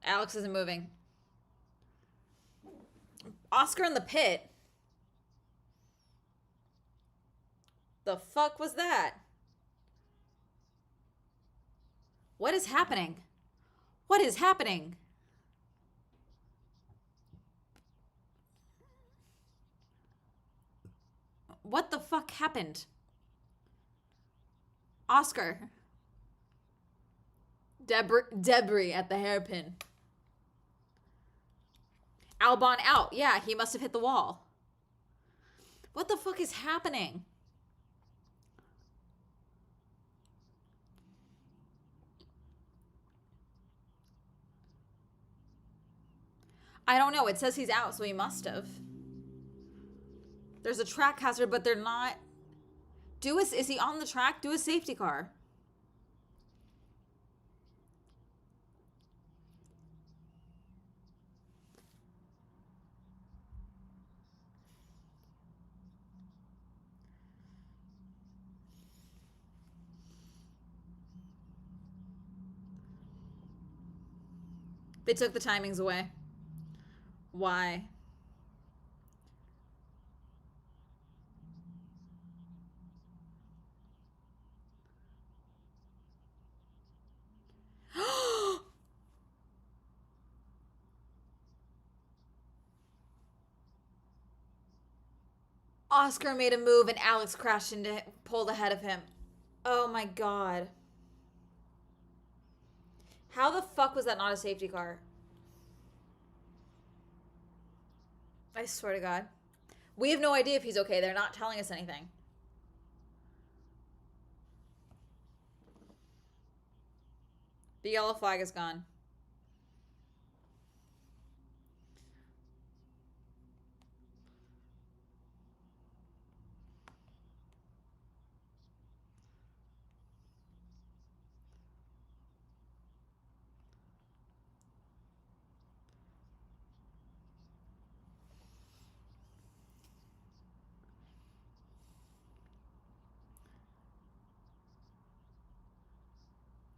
Alex isn't moving. Oscar in the pit. The fuck was that? What is happening? What is happening? What the fuck happened? Oscar. Debris at the hairpin. Albon out. Yeah, he must have hit the wall. What the fuck is happening? I don't know. It says he's out, so he must have. There's a track hazard, but they're not. Is he on the track? Do a safety car. They took the timings away. Why? Oscar made a move and Alex crashed into pulled ahead of him. Oh my god. How the fuck was that not a safety car? I swear to God. We have no idea if he's okay. They're not telling us anything. The yellow flag is gone.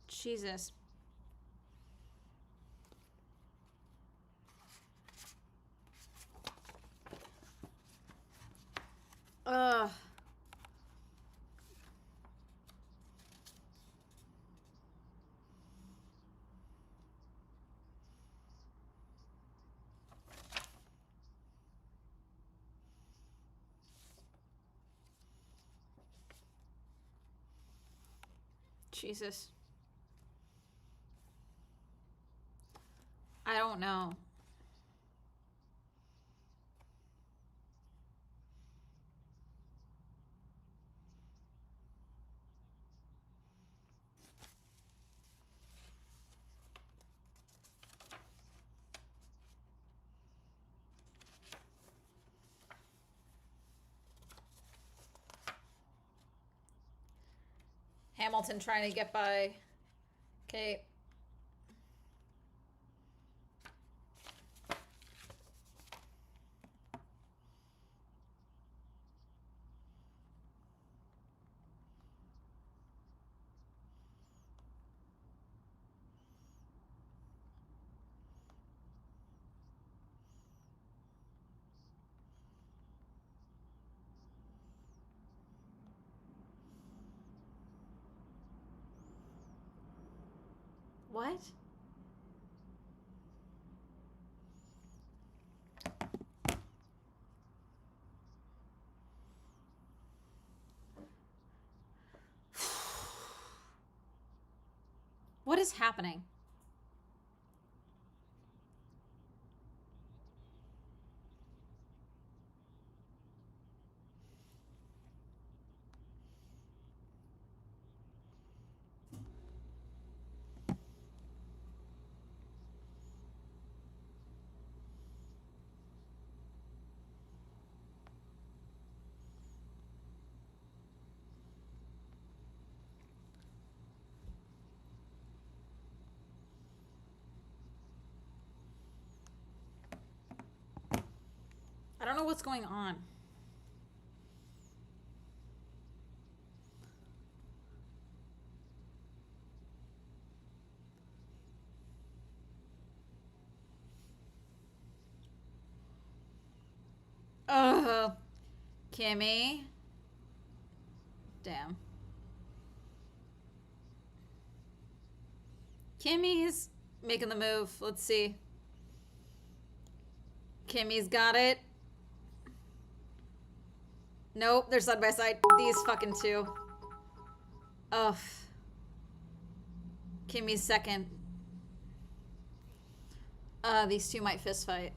Jesus. Ugh. Jesus. I don't know. Hamilton trying to get by. Okay. What? What is happening? I don't know what's going on. Ugh. Kimmy. Damn. Kimmy's making the move. Let's see. Kimmy's got it. Nope, they're side by side. These fucking two. Ugh. Kimmy's second. These two might fist fight.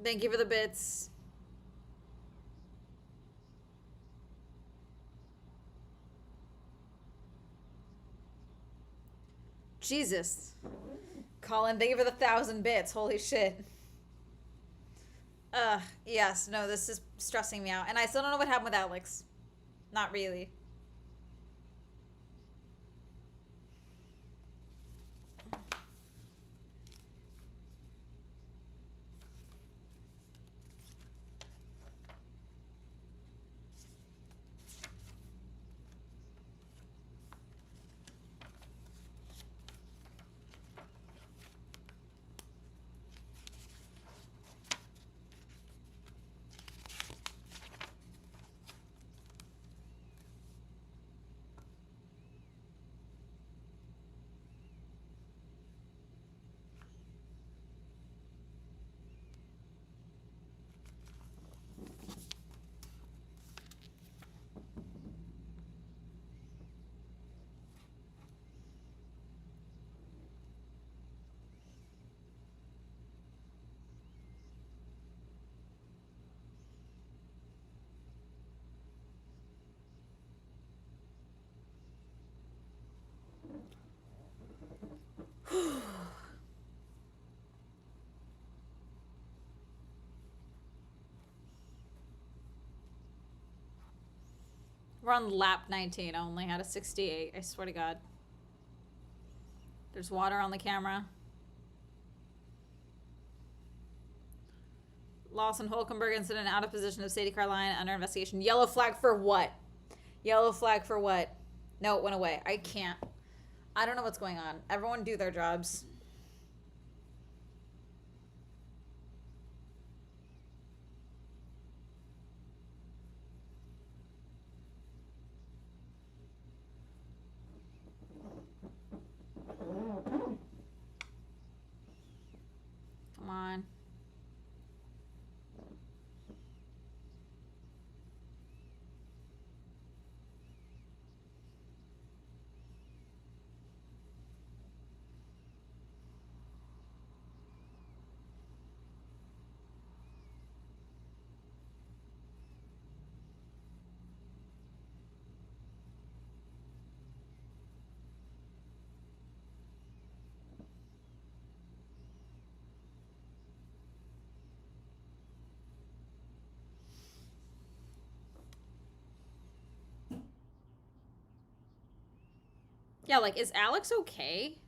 Thank you for the bits. Jesus. Colin, thank you for the 1,000 bits. Holy shit. Yes. No, this is stressing me out. And I still don't know what happened with Alex. Not really. We're on lap 19 only out of 68. I swear to God. There's water on the camera. Lawson Hulkenberg incident, out of position of Sadie Carline, under investigation. Yellow flag for what? Yellow flag for what? No, it went away. I can't. I don't know what's going on. Everyone do their jobs. Come on. Yeah, like, is Alex okay?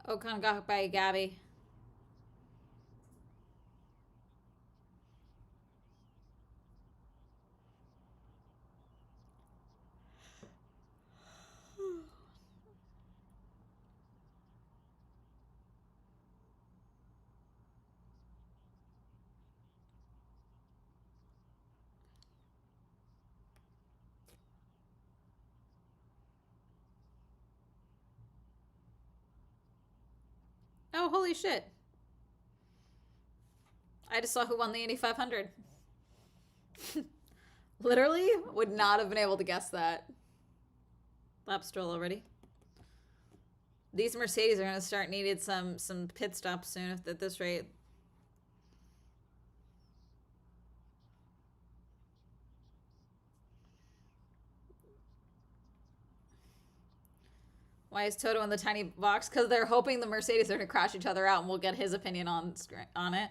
Ocon got by Gabby. Oh, holy shit. I just saw who won the Indy 500. Literally would not have been able to guess that. Lap stroll already. These Mercedes are going to start needing some pit stops soon at this rate. Why is Toto in the tiny box? Because they're hoping the Mercedes are going to crash each other out, and we'll get his opinion on it.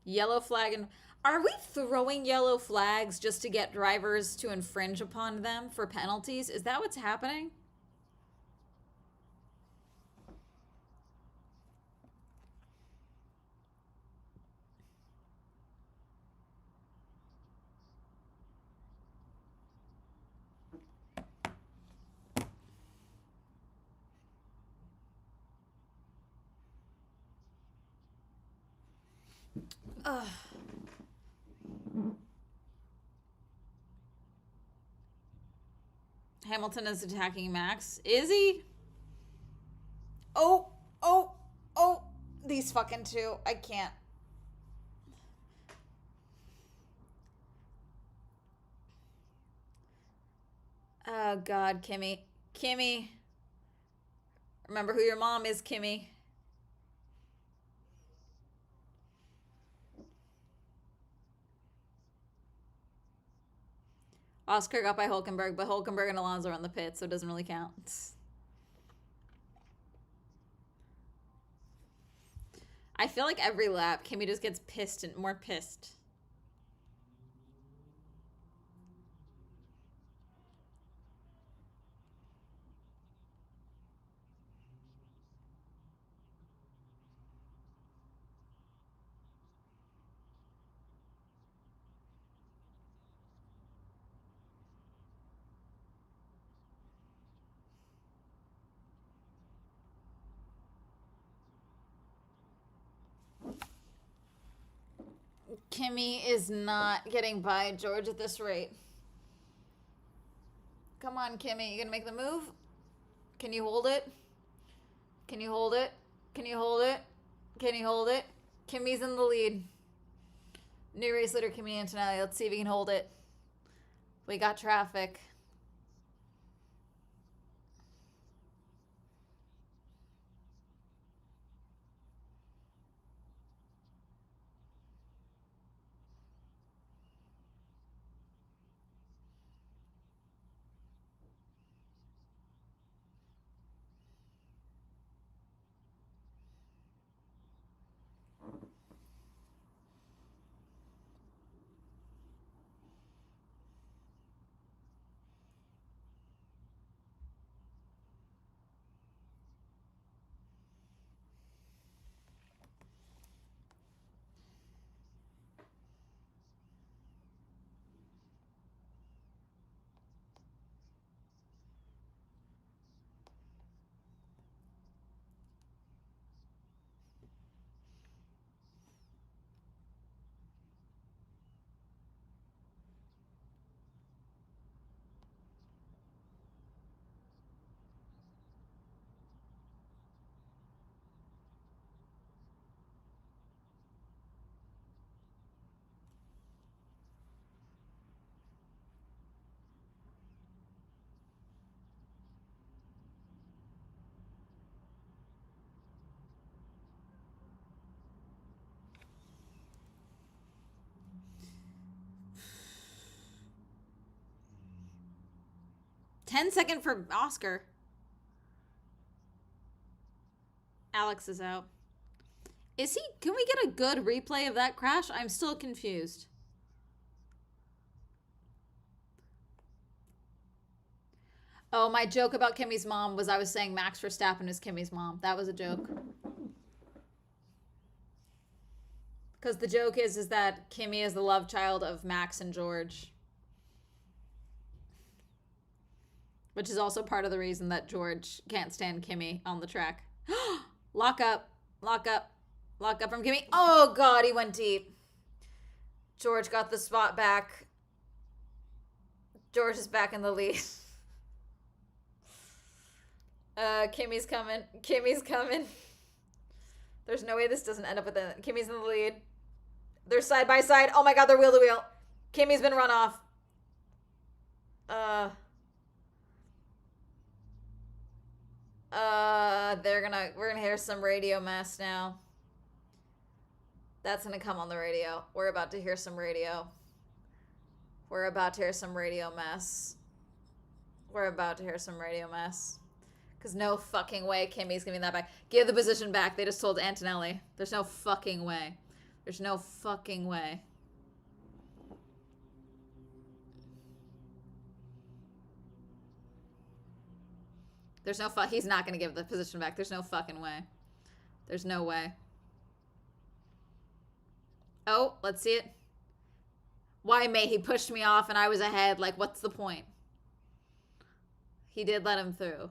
Yellow flag. And are we throwing yellow flags just to get drivers to infringe upon them for penalties? Is that what's happening? Ugh. Hamilton is attacking Max. Is he? Oh, oh, oh. These fucking two. I can't. Oh, God, Kimmy. Kimmy. Remember who your mom is, Kimmy. Oscar got by Hulkenberg, but Hulkenberg and Alonso are on the pit, so it doesn't really count. I feel like every lap, Kimmy just gets pissed and more pissed. Kimmy is not getting by George at this rate. Come on, Kimmy. You gonna make the move? Can you hold it? Can you hold it? Can you hold it? Can you hold it? Kimmy's in the lead. New race leader, Kimmy Antonelli. Let's see if he can hold it. We got traffic. Ten-second for Oscar. Alex is out. Is he? Can we get a good replay of that crash? I'm still confused. Oh, my joke about Kimmy's mom was I was saying Max Verstappen is Kimmy's mom. That was a joke. Because the joke is that Kimmy is the love child of Max and George. Which is also part of the reason that George can't stand Kimmy on the track. Lock up. Lock up. Lock up from Kimmy. Oh, God, he went deep. George got the spot back. George is back in the lead. Kimmy's coming. Kimmy's coming. There's no way this doesn't end up with it. Kimmy's in the lead. They're side by side. Oh my God, they're wheel to wheel. Kimmy's been run off. We're gonna hear some radio mess now. That's gonna come on the radio. We're about to hear some radio. We're about to hear some radio mess. We're about to hear some radio mess. Because no fucking way Kimmy's giving that back. Give the position back. They just told Antonelli. There's no fucking way. There's no fucking way. There's no he's not going to give the position back. There's no fucking way. There's no way. Oh, let's see it. Why, mate? He pushed me off and I was ahead. Like, what's the point? He did let him through.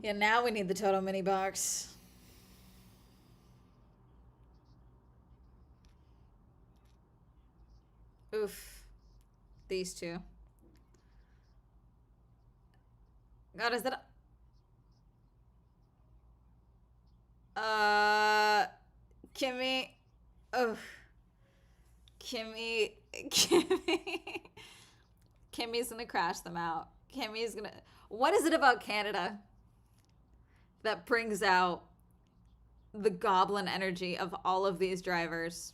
Yeah, now we need the Toto mini box. Oof. These two. God, is that... Kimmy. Oh. Kimmy. Kimmy's gonna crash them out. Kimmy's gonna... What is it about Canada that brings out the goblin energy of all of these drivers?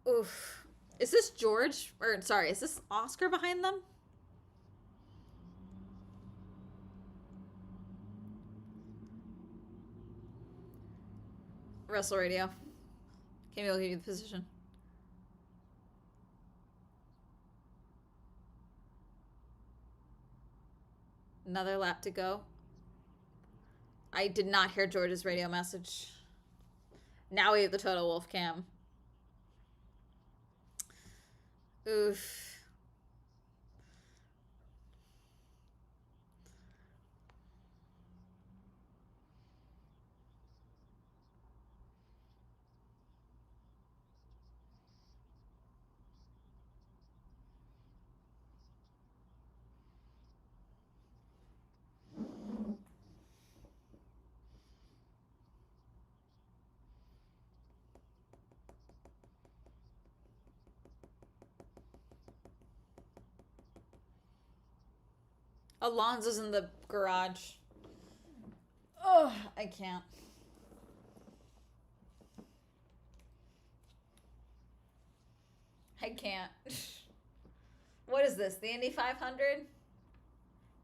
Oof. Is this George? Or, sorry, is this Oscar behind them? Russell radio. Kimmy will give you the position. Another lap to go. I did not hear George's radio message. Now we have the Toto Wolf cam. Oof. Alonso's in the garage. Oh, I can't. I can't. What is this? The Indy 500?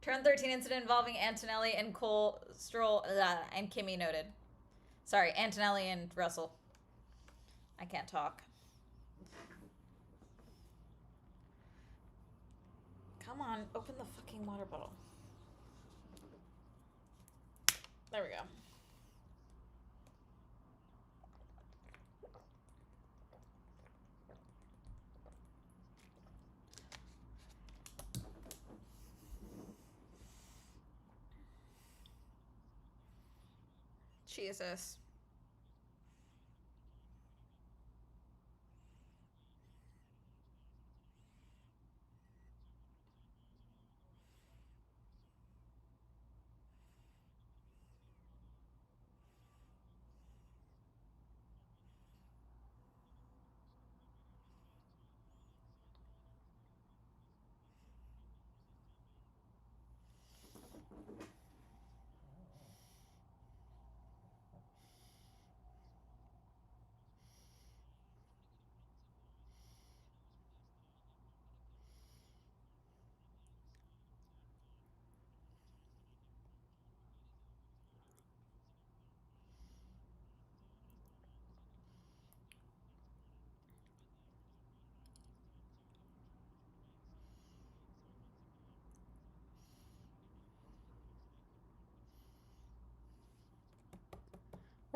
Turn 13 incident involving Antonelli and Cole Stroll and Kimmy noted. Sorry, Antonelli and Russell. I can't talk. Come on, open the fucking water bottle. There we go. Jesus.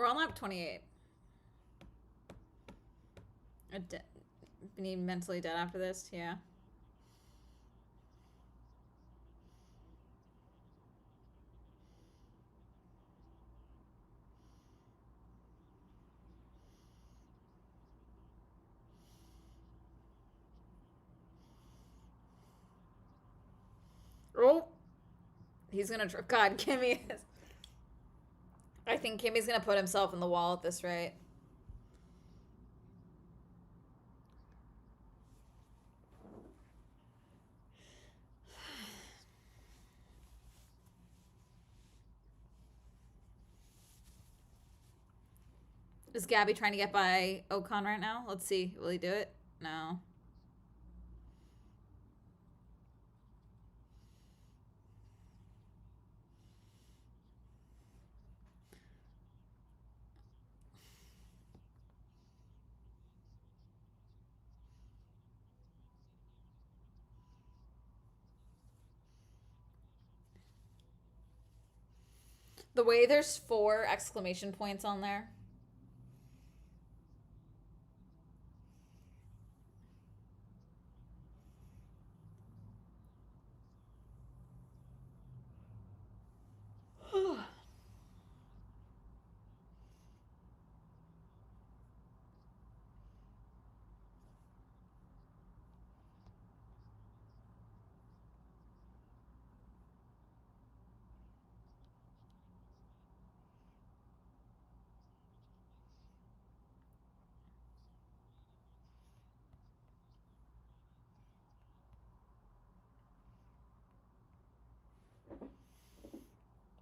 We're on lap 28. Being mentally dead after this, yeah. Oh! He's gonna... God, Kimmy is... I think Kimmy's gonna put himself in the wall at this rate. Is Gabby trying to get by Ocon right now? Let's see. Will he do it? No. The way there's 4 exclamation points on there.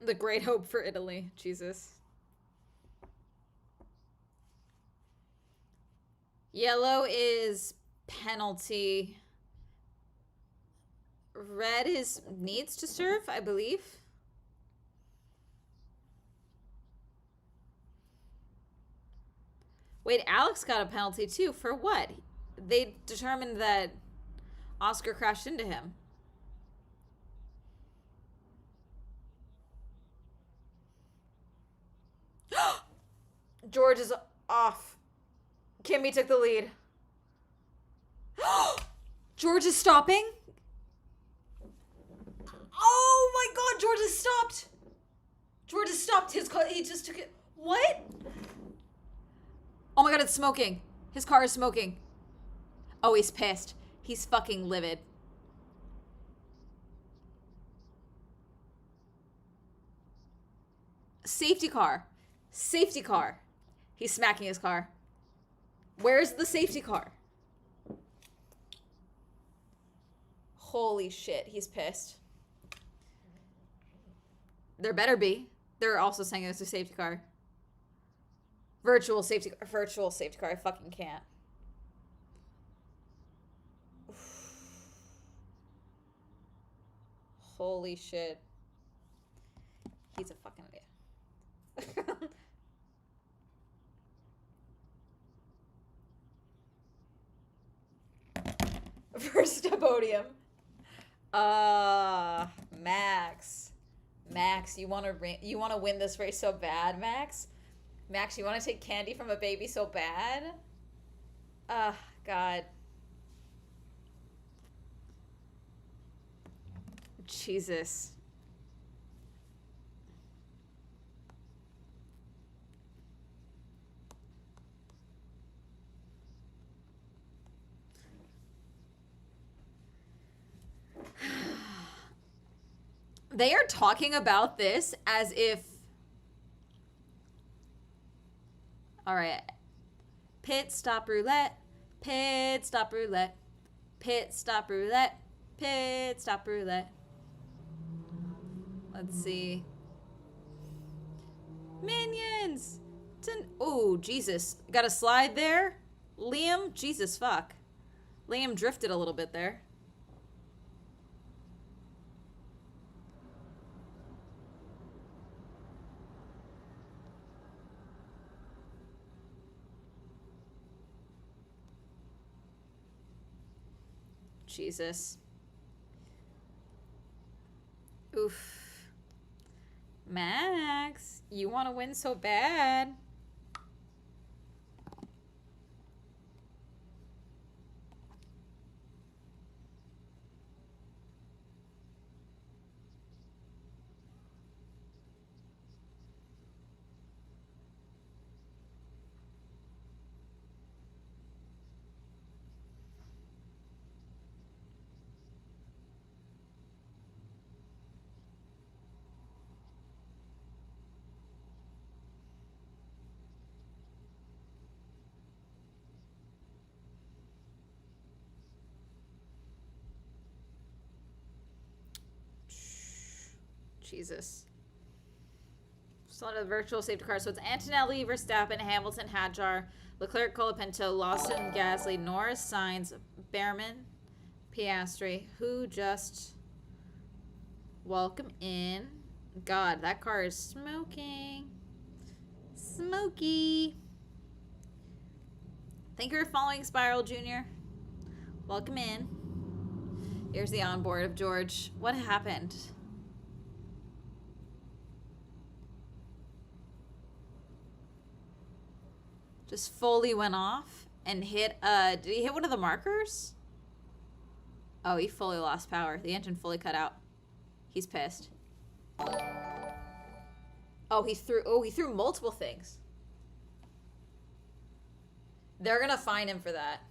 The great hope for Italy. Jesus. Yellow is penalty. Red is needs to serve, I believe. Wait, Alex got a penalty too. For what? They determined that Oscar crashed into him. George is off. Kimmy took the lead. George is stopping. Oh my god, George has stopped. George has stopped his car. He just took it. What? Oh my god, it's smoking. His car is smoking. Oh, he's pissed. He's fucking livid. Safety car. Safety car. He's smacking his car. Where's the safety car? Holy shit, he's pissed. There better be. They're also saying it's a safety car. Virtual safety car. I fucking can't. Holy shit. He's a fucking idiot. First to podium. Max. Max, you want to win this race so bad, Max? Max, you want to take candy from a baby so bad? God. Jesus. They are talking about this as if... All right. Pit stop roulette. Pit stop roulette. Pit stop roulette. Pit stop roulette. Let's see. Minions! Oh, Jesus. Got a slide there? Liam? Jesus, fuck. Liam drifted a little bit there. Jesus. Oof. Max, you want to win so bad. Jesus. Still under the virtual safety car. So it's Antonelli, Verstappen, Hamilton, Hadjar, Leclerc, Colapinto, Lawson, Gasly, Norris, Sainz, Behrman, Piastri. Who just... Welcome in. God, that car is smoking. Smoky. Thank you for following Spiral Jr. Welcome in. Here's the onboard of George. What happened? Just fully went off and hit, did he hit one of the markers? Oh, he fully lost power. The engine fully cut out. He's pissed. Oh, he threw multiple things. They're gonna fine him for that.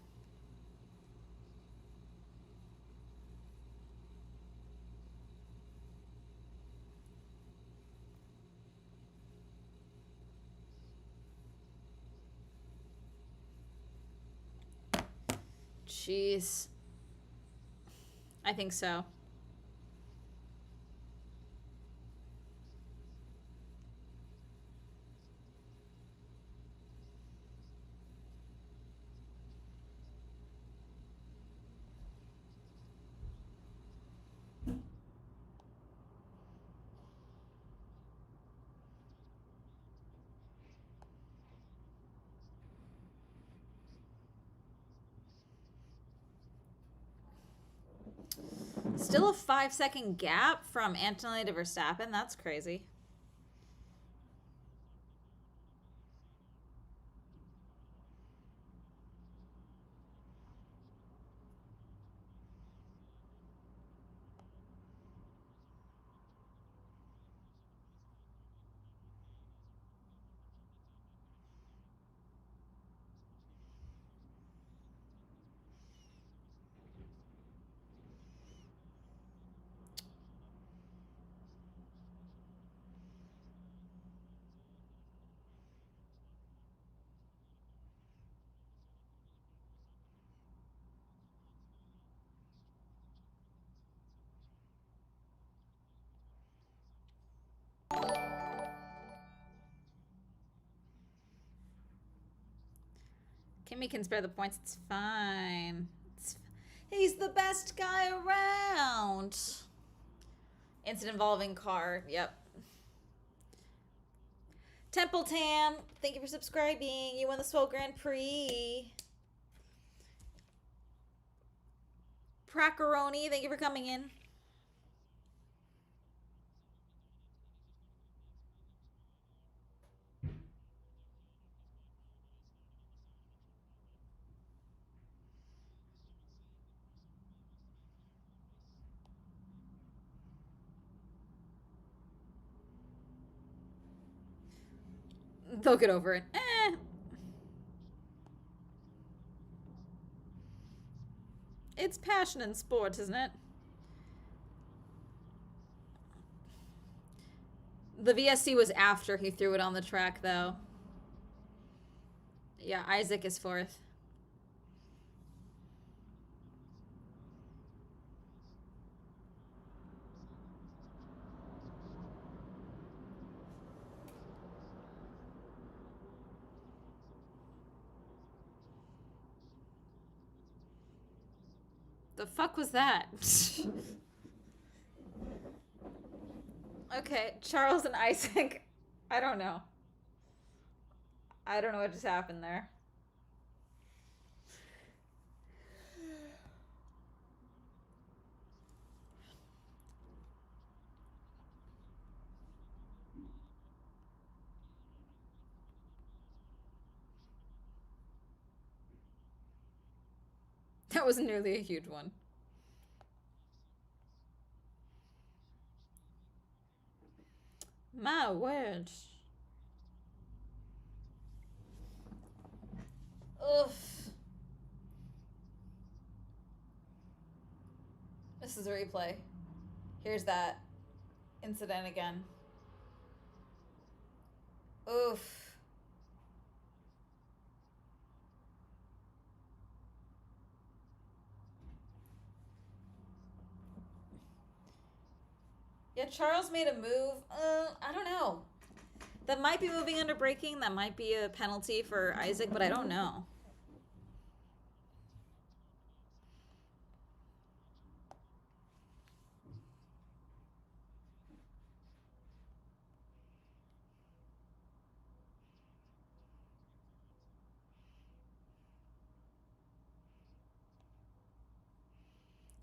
Jeez. I think so. Still a 5-second gap from Antonelli to Verstappen. That's crazy. Kimmy can spare the points. It's fine. He's the best guy around. Incident involving car. Yep. Templeton, thank you for subscribing. You won the Swole Grand Prix. Pracaroni, thank you for coming in. They'll get over it. It's passion in sport, isn't it? The VSC was after he threw it on the track, though. Yeah, Isaac is fourth. The fuck was that? Okay, Charles and Isaac. I don't know. I don't know what just happened there. That was nearly a huge one. My word. Oof. This is a replay. Here's that incident again. Oof. Yeah, Charles made a move. I don't know. That might be moving under breaking. That might be a penalty for Isaac, but I don't know.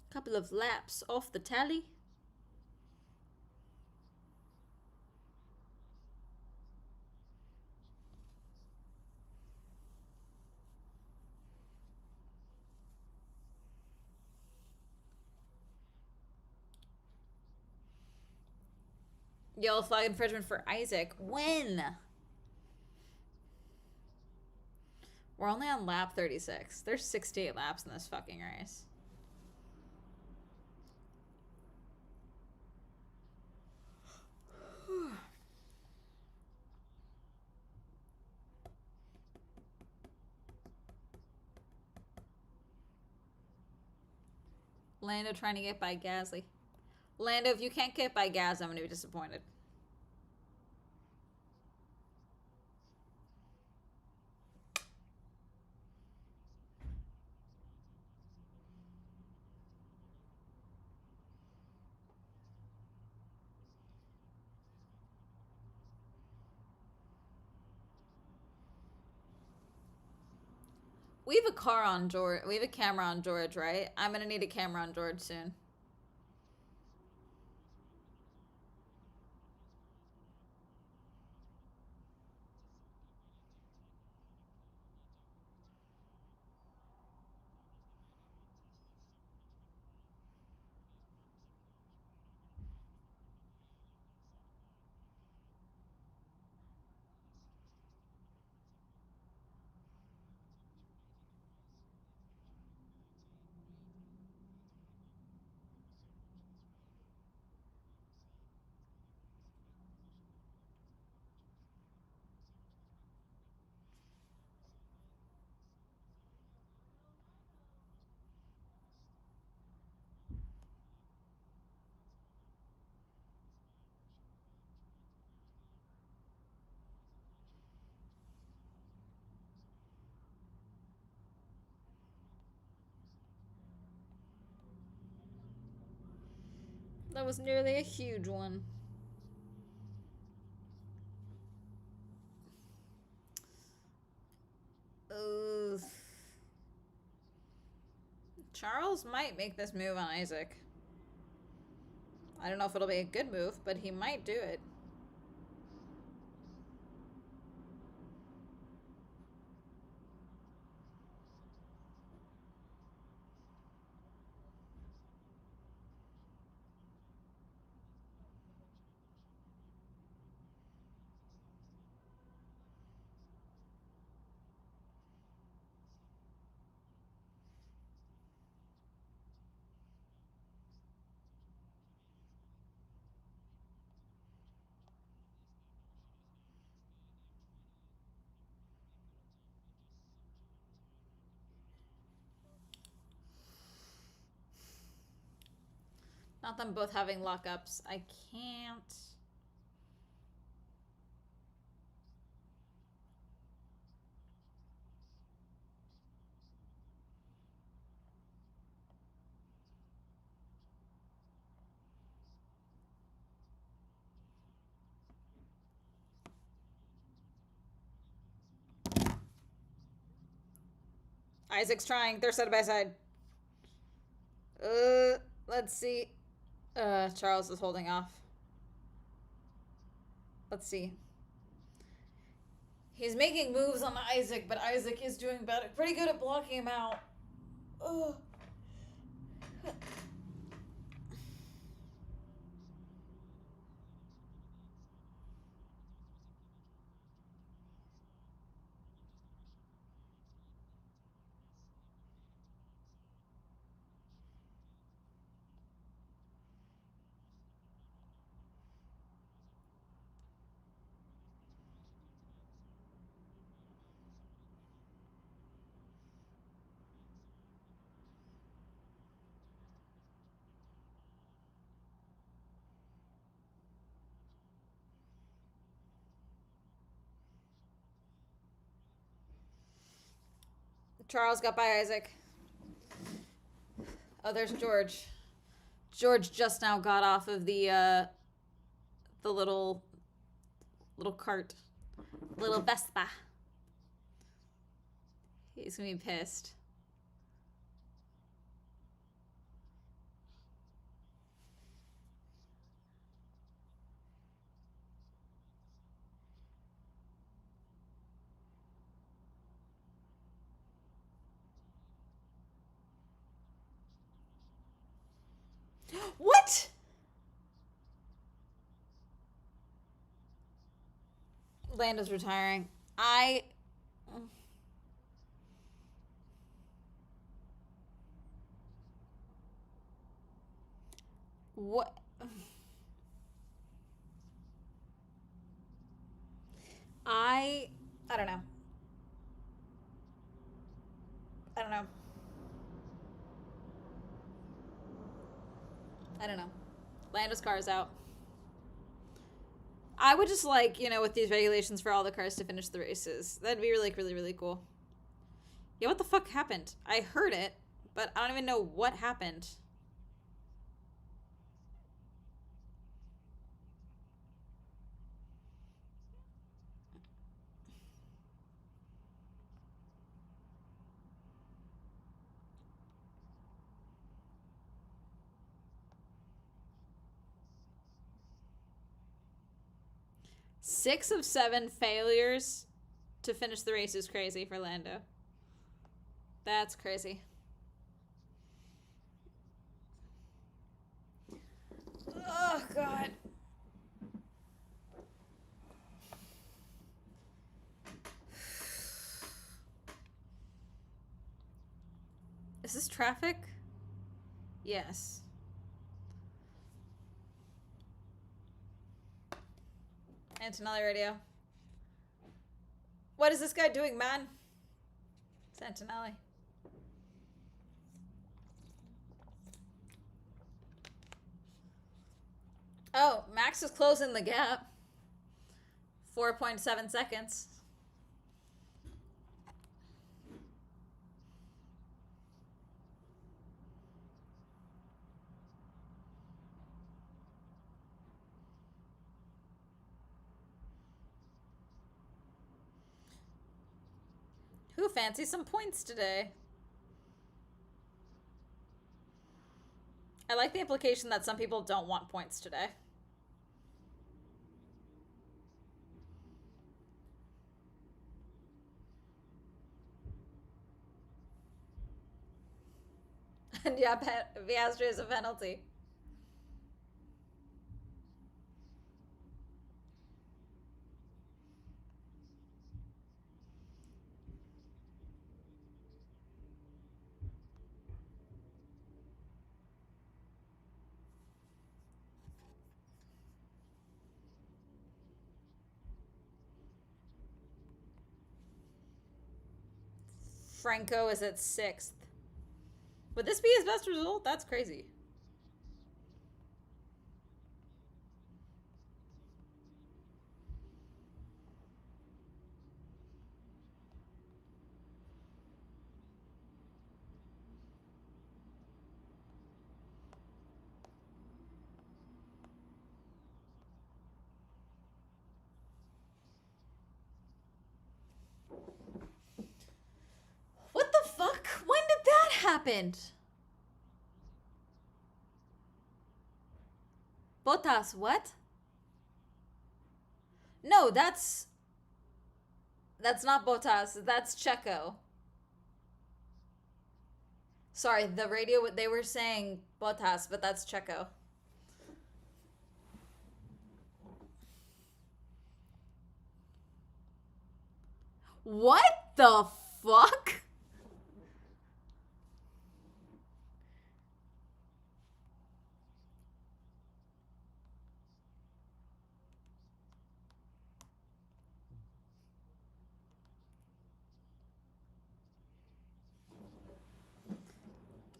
Couple of laps off the tally. Yellow flag infringement for Isaac. When? We're only on lap 36. There's 68 laps in this fucking race. Lando trying to get by Gasly. Lando, if you can't get by Gaz, I'm going to be disappointed. We have a car on George. We have a camera on George, right? I'm going to need a camera on George soon. That was nearly a huge one. Ugh. Charles might make this move on Isaac. I don't know if it'll be a good move, but he might do it. Not them both having lockups. I can't. Isaac's trying. They're side by side. Let's see. Charles is holding off. Let's see. He's making moves on Isaac, but Isaac is doing better. Pretty good at blocking him out. Ugh. Charles got by Isaac. Oh, there's George. George just now got off of the little cart. Little Vespa. He's gonna be pissed. What? Lando's retiring. What? I don't know. I don't know. I don't know. Lando's car is out. I would just like, with these regulations for all the cars to finish the races. That'd be really, really, really cool. Yeah, what the fuck happened? I heard it, but I don't even know what happened. Six of 7 failures to finish the race is crazy for Lando. That's crazy. Oh, God. Is this traffic? Yes. Antonelli radio. What is this guy doing, man? It's Antonelli. Oh, Max is closing the gap. 4.7 seconds. Who fancies some points today? I like the implication that some people don't want points today. And yeah, Piastri is a penalty. Franco is at 6th. Would this be his best result? That's crazy. What the fuck? When did that happen? Bottas, what? No, that's not Bottas. That's Checo. Sorry, the radio, they were saying Bottas, but that's Checo. What the fuck?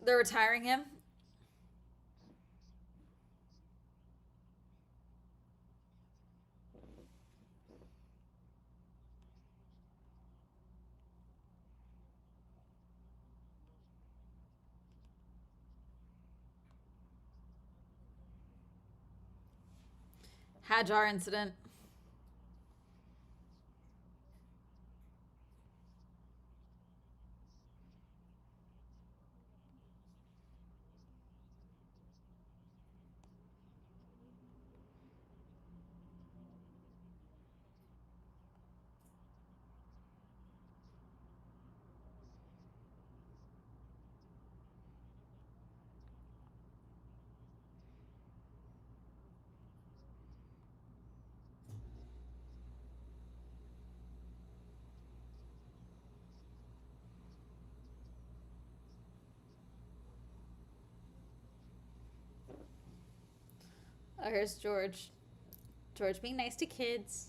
They're retiring him? Hajar incident. Oh, here's George. George being nice to kids.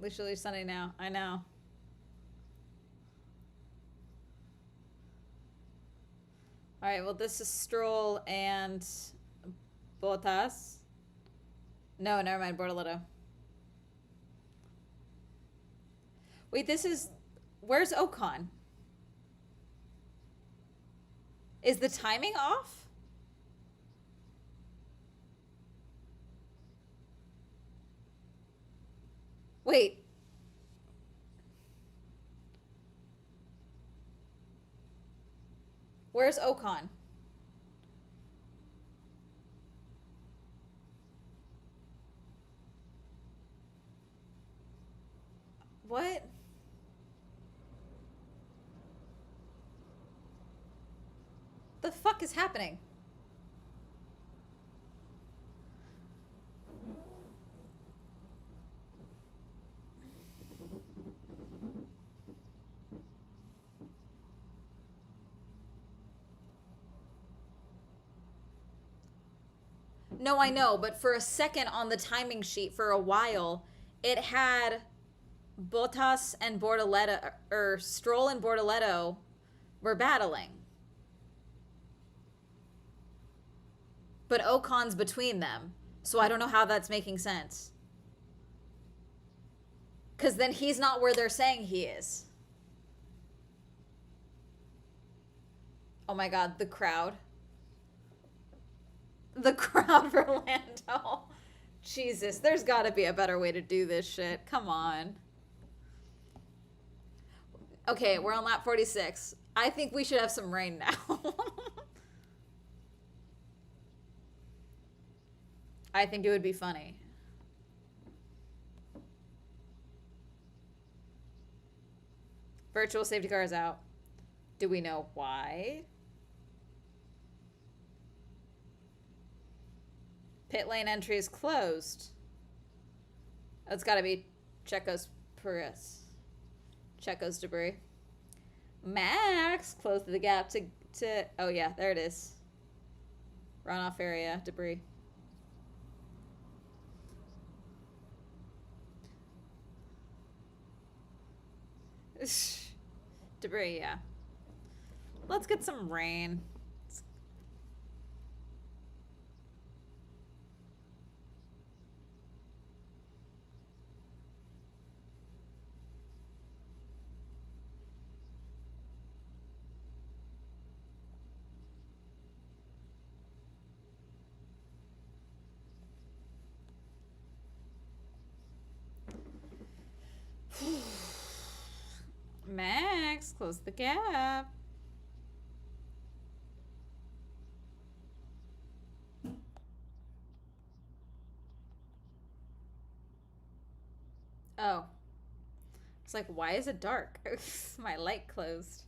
Literally Sunday now. I know. Alright, well, this is Stroll and Botas. No, never mind. Bortoletto. Wait, this is... Where's Ocon? Is the timing off? Wait. Where's Ocon? What? The fuck is happening? No, I know, but for a second on the timing sheet for a while, it had Bottas and Bortoletto, or Stroll and Bortoletto were battling. But Ocon's between them, so I don't know how that's making sense. Because then he's not where they're saying he is. Oh my god, the crowd. The crowd for Lando. Jesus, there's gotta be a better way to do this shit. Come on. Okay, we're on lap 46. I think we should have some rain now. I think it would be funny. Virtual safety car is out. Do we know why? Pit lane entry is closed. That's gotta be Checo's Checo's debris. Max closed the gap to oh yeah, there it is. Runoff area, debris. Debris, yeah. Let's get some rain. Max, close the gap. Oh. It's like, why is it dark? My light closed.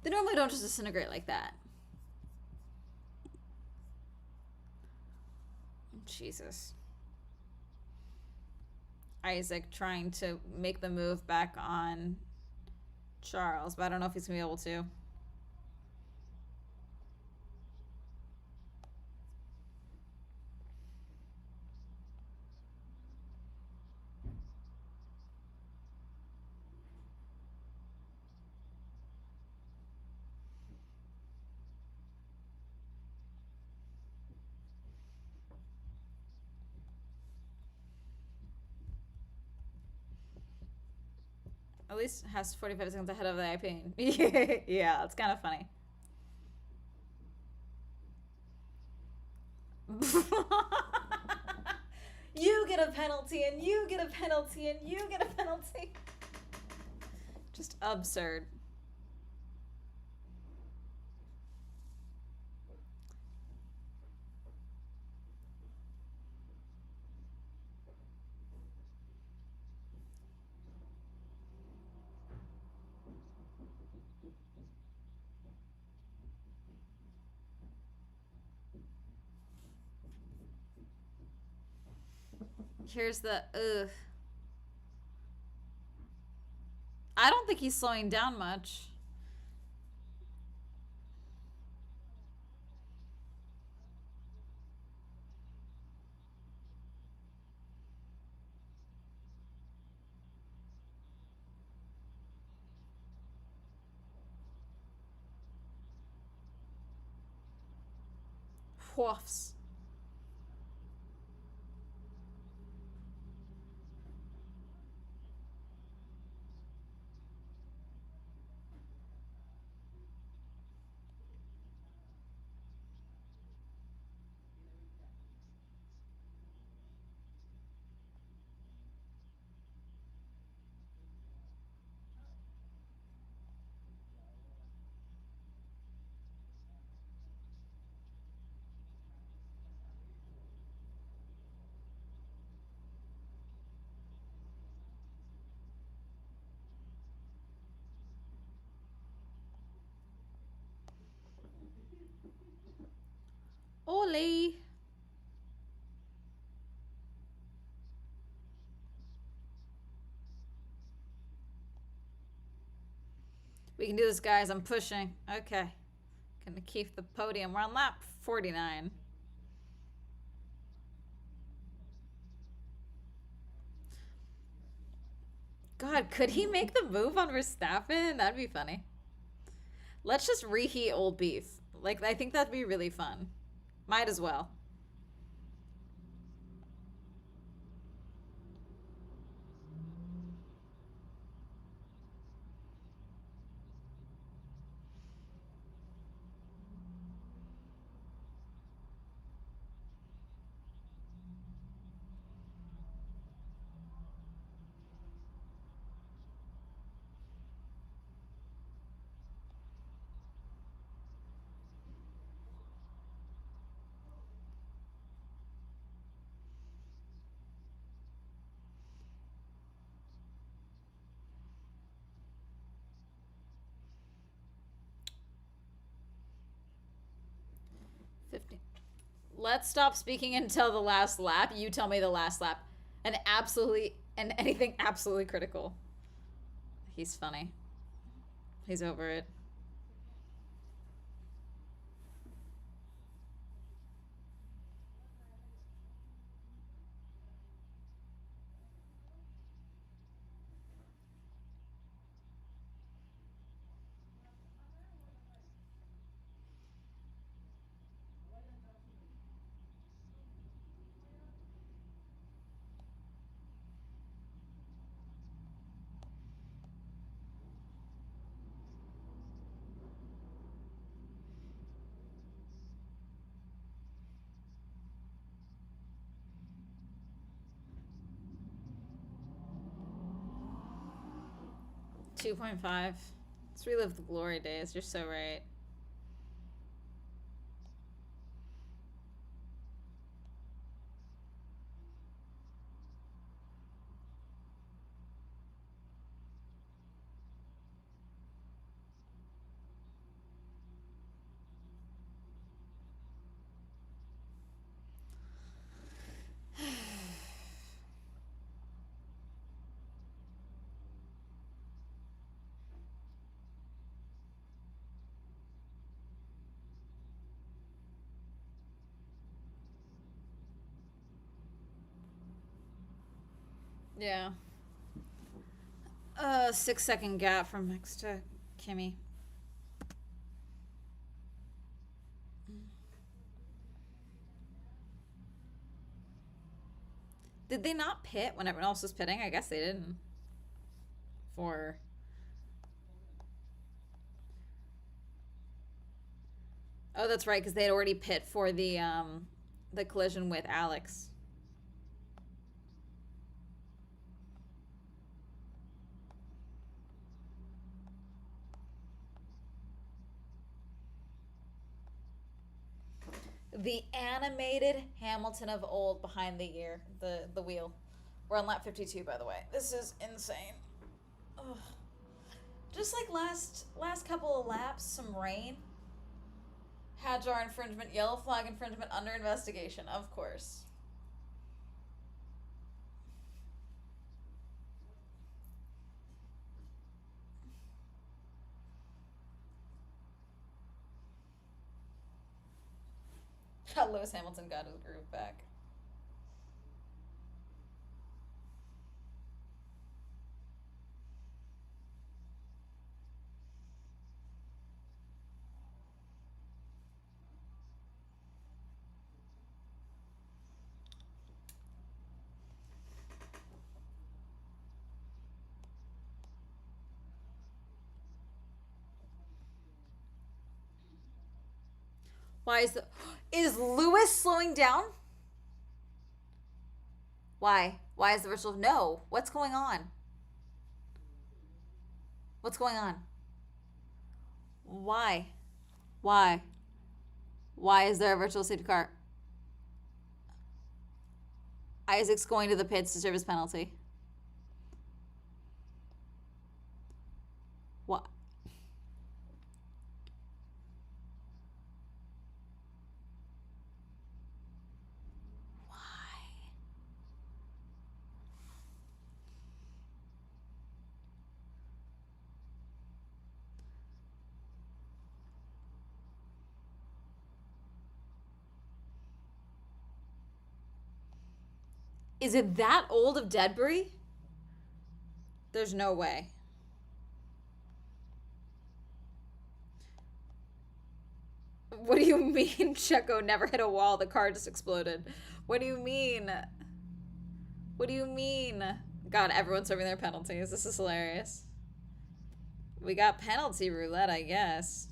They normally don't just disintegrate like that. Jesus. Isaac trying to make the move back on Charles, but I don't know if he's going to be able to. At least has 45 seconds ahead of the IP. Yeah, it's kind of funny. You get a penalty, and you get a penalty, and you get a penalty. Just absurd. Here's the ugh. I don't think he's slowing down much. Whoofs. Ole. We can do this, guys. I'm pushing. Okay. Gonna keep the podium. We're on lap 49. God, could he make the move on Verstappen? That'd be funny. Let's just reheat old beef. Like, I think that'd be really fun. Might as well. Let's stop speaking until the last lap. You tell me the last lap. And anything absolutely critical. He's funny. He's over it. .5. Let's relive the glory days. You're so right. Yeah. 6-second gap from next to Kimmy. Did they not pit when everyone else was pitting? I guess they didn't. for... Oh, that's right, because they had already pit for the collision with Alex. The animated Hamilton of old behind the wheel. We're on lap 52, by the way. This is insane. Ugh. Just like last couple of laps, some rain. Hadjar infringement, yellow flag infringement under investigation, of course. Lewis Hamilton got his groove back. Why is Lewis slowing down? Why? Why is the virtual? No. What's going on? What's going on? Why? Why? Why is there a virtual safety car? Isaac's going to the pits to serve his penalty. What? Is it that old of debris? There's no way. What do you mean Checo never hit a wall? The car just exploded. What do you mean? What do you mean? God, everyone's serving their penalties. This is hilarious. We got penalty roulette, I guess.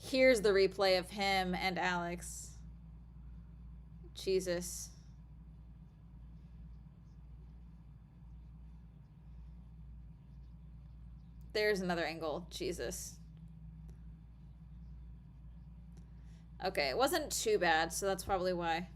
Here's the replay of him and Alex. Jesus. There's another angle. Jesus. Okay, it wasn't too bad, so that's probably why.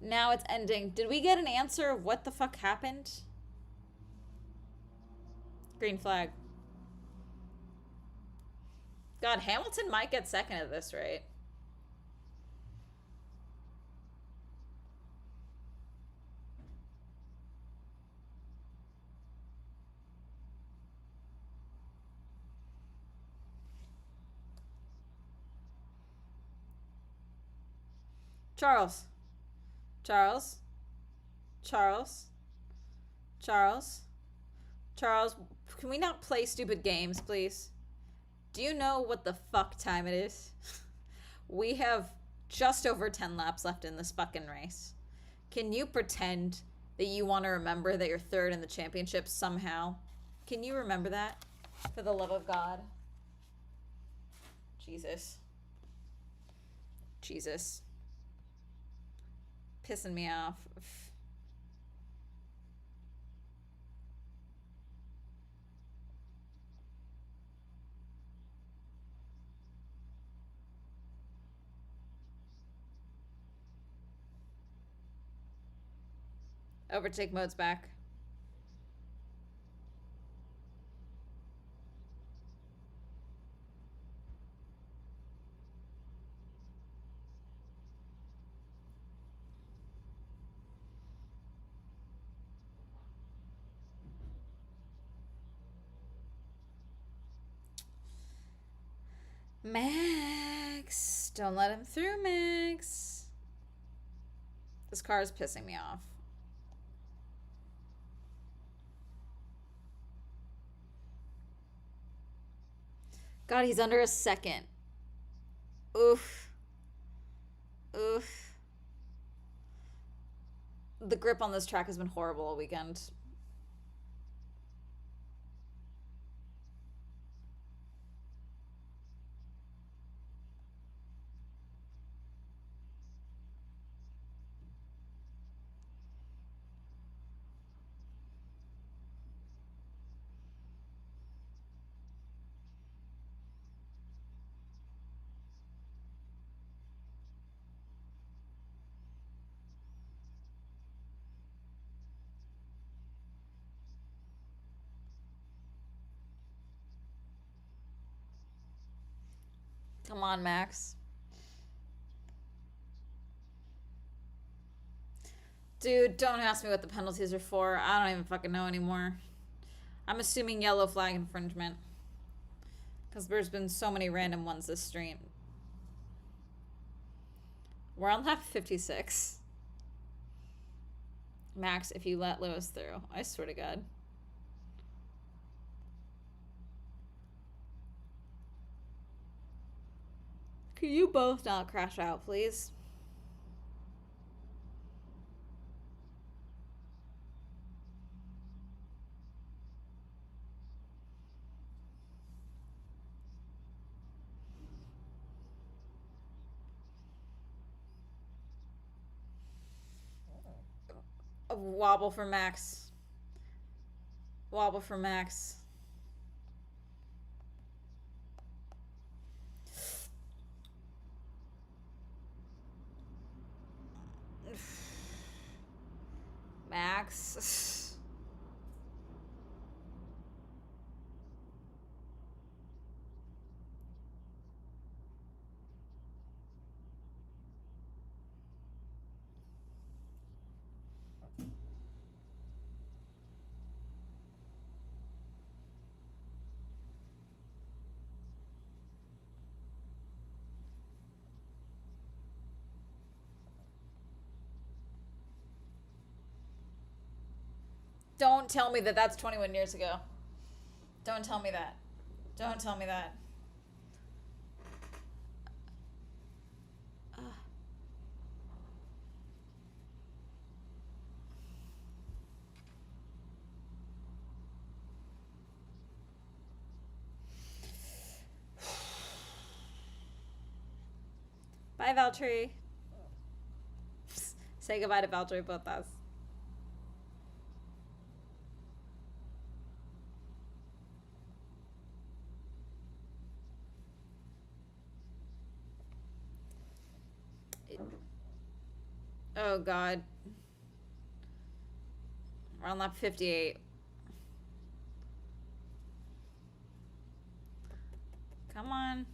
Now it's ending. Did we get an answer of what the fuck happened? Green flag. God, Hamilton might get second at this rate. Charles. Charles. Charles. Charles. Charles, can we not play stupid games, please? Do you know what the fuck time it is? We have just over 10 laps left in this fucking race. Can you pretend that you want to remember that you're third in the championship somehow? Can you remember that? For the love of God. Jesus. Jesus. Pissing me off. Overtake mode's back. Max! Don't let him through, Max. This car is pissing me off. God, he's under a second. Oof. Oof. The grip on this track has been horrible all weekend. Come on, Max. Dude, don't ask me what the penalties are for. I don't even fucking know anymore. I'm assuming yellow flag infringement. Because there's been so many random ones this stream. We're on lap 56. Max, if you let Lewis through, I swear to God. Could you both not crash out, please? A wobble for Max. Wobble for Max. Max. Don't tell me that that's 21 years ago. Don't tell me that. Don't tell me that. Bye, Valtteri. Say goodbye to Valtteri Bottas. Oh, God. We're on lap 58. Come on.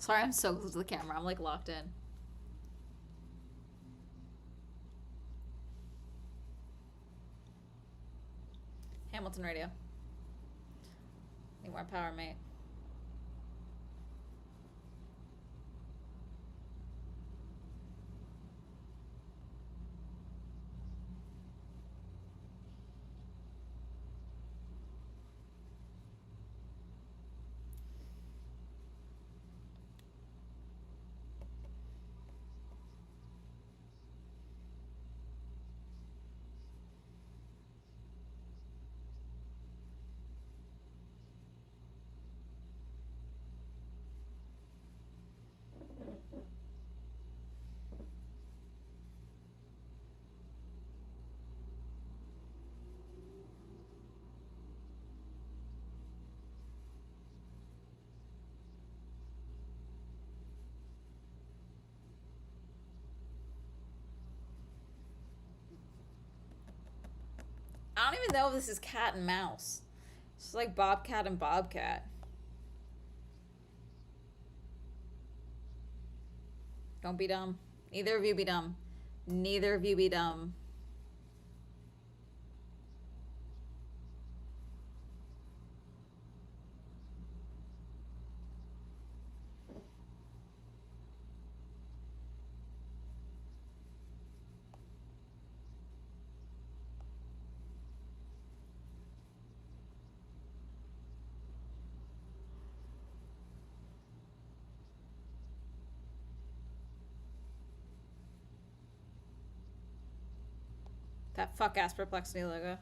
Sorry, I'm so close to the camera. I'm like locked in. Hamilton radio. Need more power, mate. don't even know if this is cat and mouse. It's like Bobcat and Bobcat. Don't be dumb. Neither of you be dumb. Neither of you be dumb. That fuck ass perplexity logo.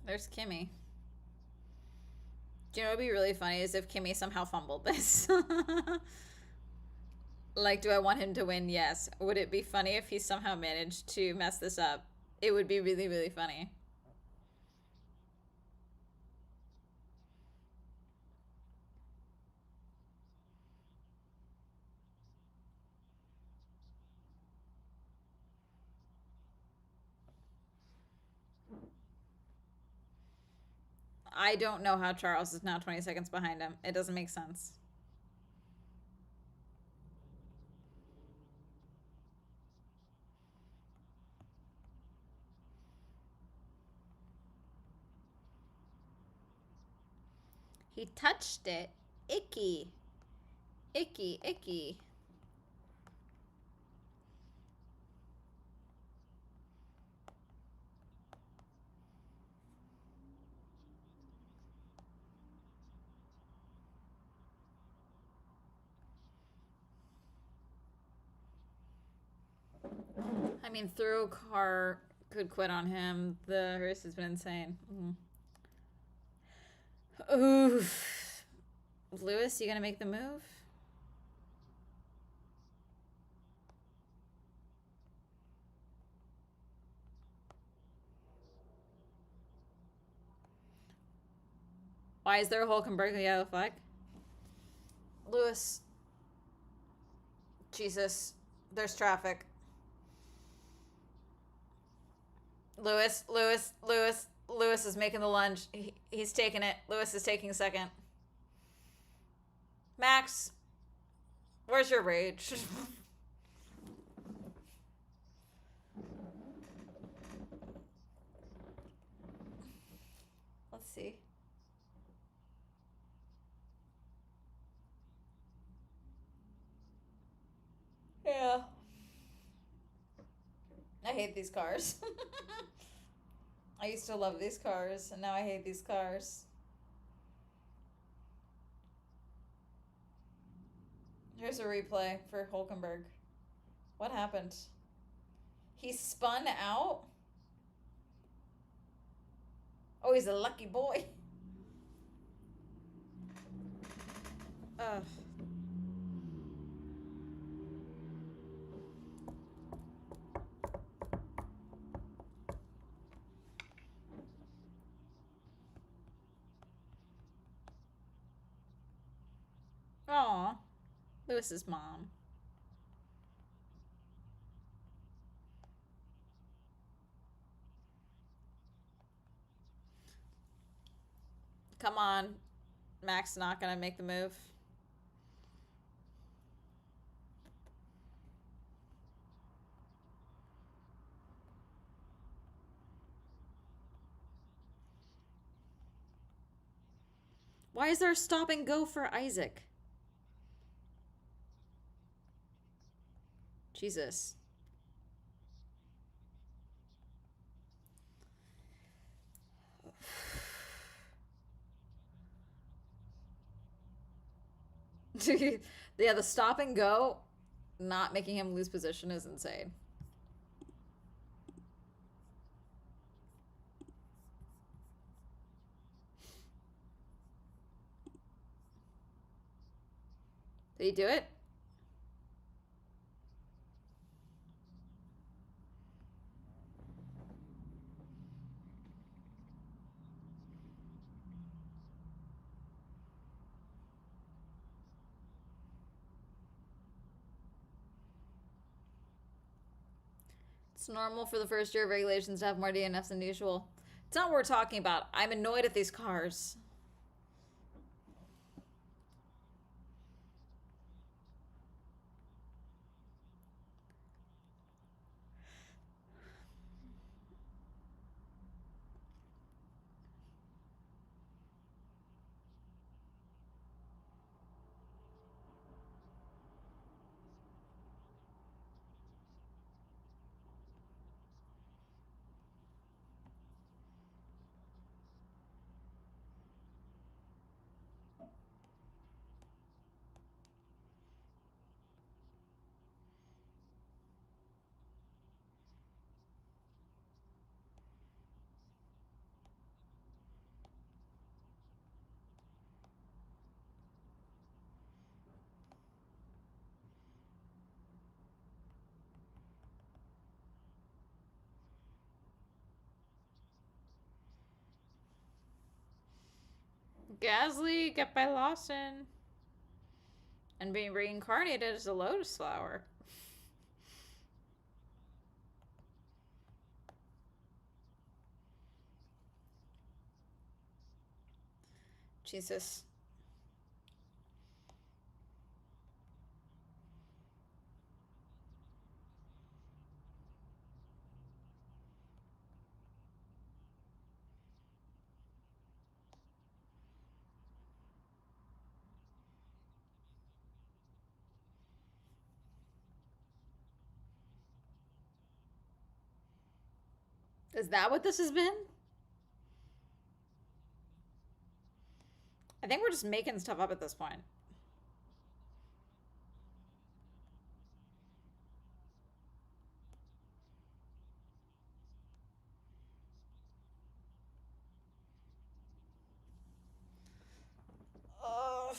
There's Kimmy. Do you know what would be really funny is if Kimmy somehow fumbled this. Like, do I want him to win? Yes. Would it be funny if he somehow managed to mess this up? It would be really, really funny. I don't know how Charles is now 20 seconds behind him. It doesn't make sense. He touched it. Icky. Icky, icky. I mean, through a car could quit on him. The race has been insane. Oof. Lewis, you gonna make the move? Why is there a Hulkenberg yellow flag? Lewis. Jesus. There's traffic. Lewis is making the lunge. He's taking it. Lewis is taking second. Max, where's your rage? Let's see. Yeah. I hate these cars. I used to love these cars, and now I hate these cars. Here's a replay for Hulkenberg. What happened? He spun out? Oh, he's a lucky boy. Ugh. Aw. Lewis's mom. Come on. Max not gonna make the move. Why is there a stop and go for Isaac? Jesus. Yeah, the stop and go, not making him lose position is insane. Did he do it? It's normal for the first year of regulations to have more DNFs than usual. It's not what we're talking about. I'm annoyed at these cars. Gasly got by Lawson. And being reincarnated as a lotus flower. Jesus. Is that what this has been? I think we're just making stuff up at this point. Ugh.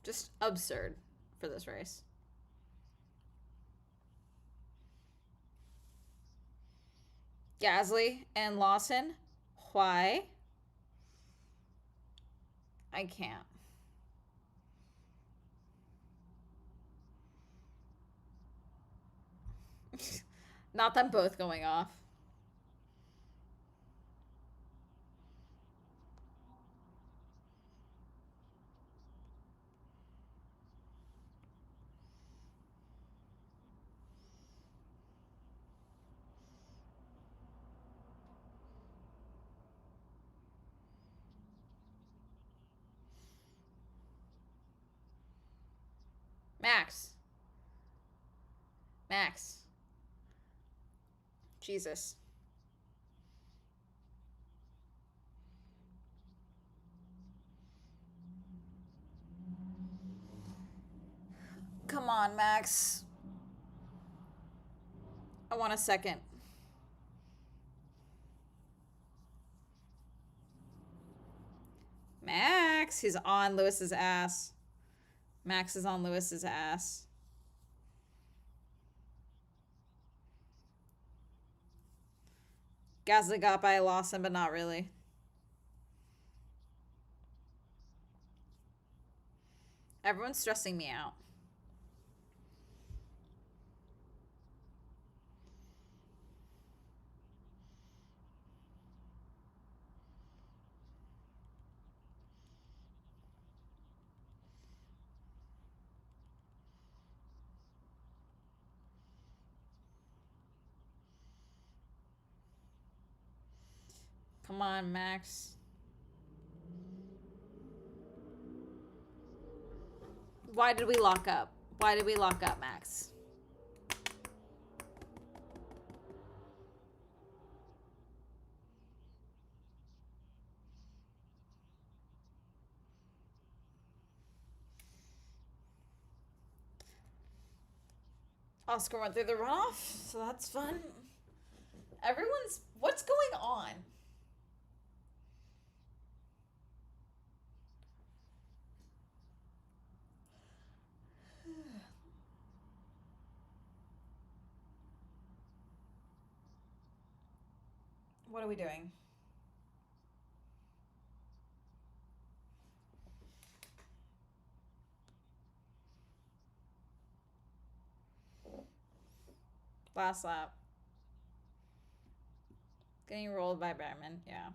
Just absurd for this race. Gasly and Lawson. Why? I can't. Not them both going off. Max. Max. Jesus. Come on, Max. I want a second. Max. He's on Lewis's ass. Max is on Lewis's ass. Gasly got by Lawson, but not really. Everyone's stressing me out. Come on, Max. Why did we lock up? Why did we lock up, Max? Oscar went through the runoff, so that's fun. Everyone's... What's going on? What are we doing? Last lap. Getting rolled by Behrman, yeah.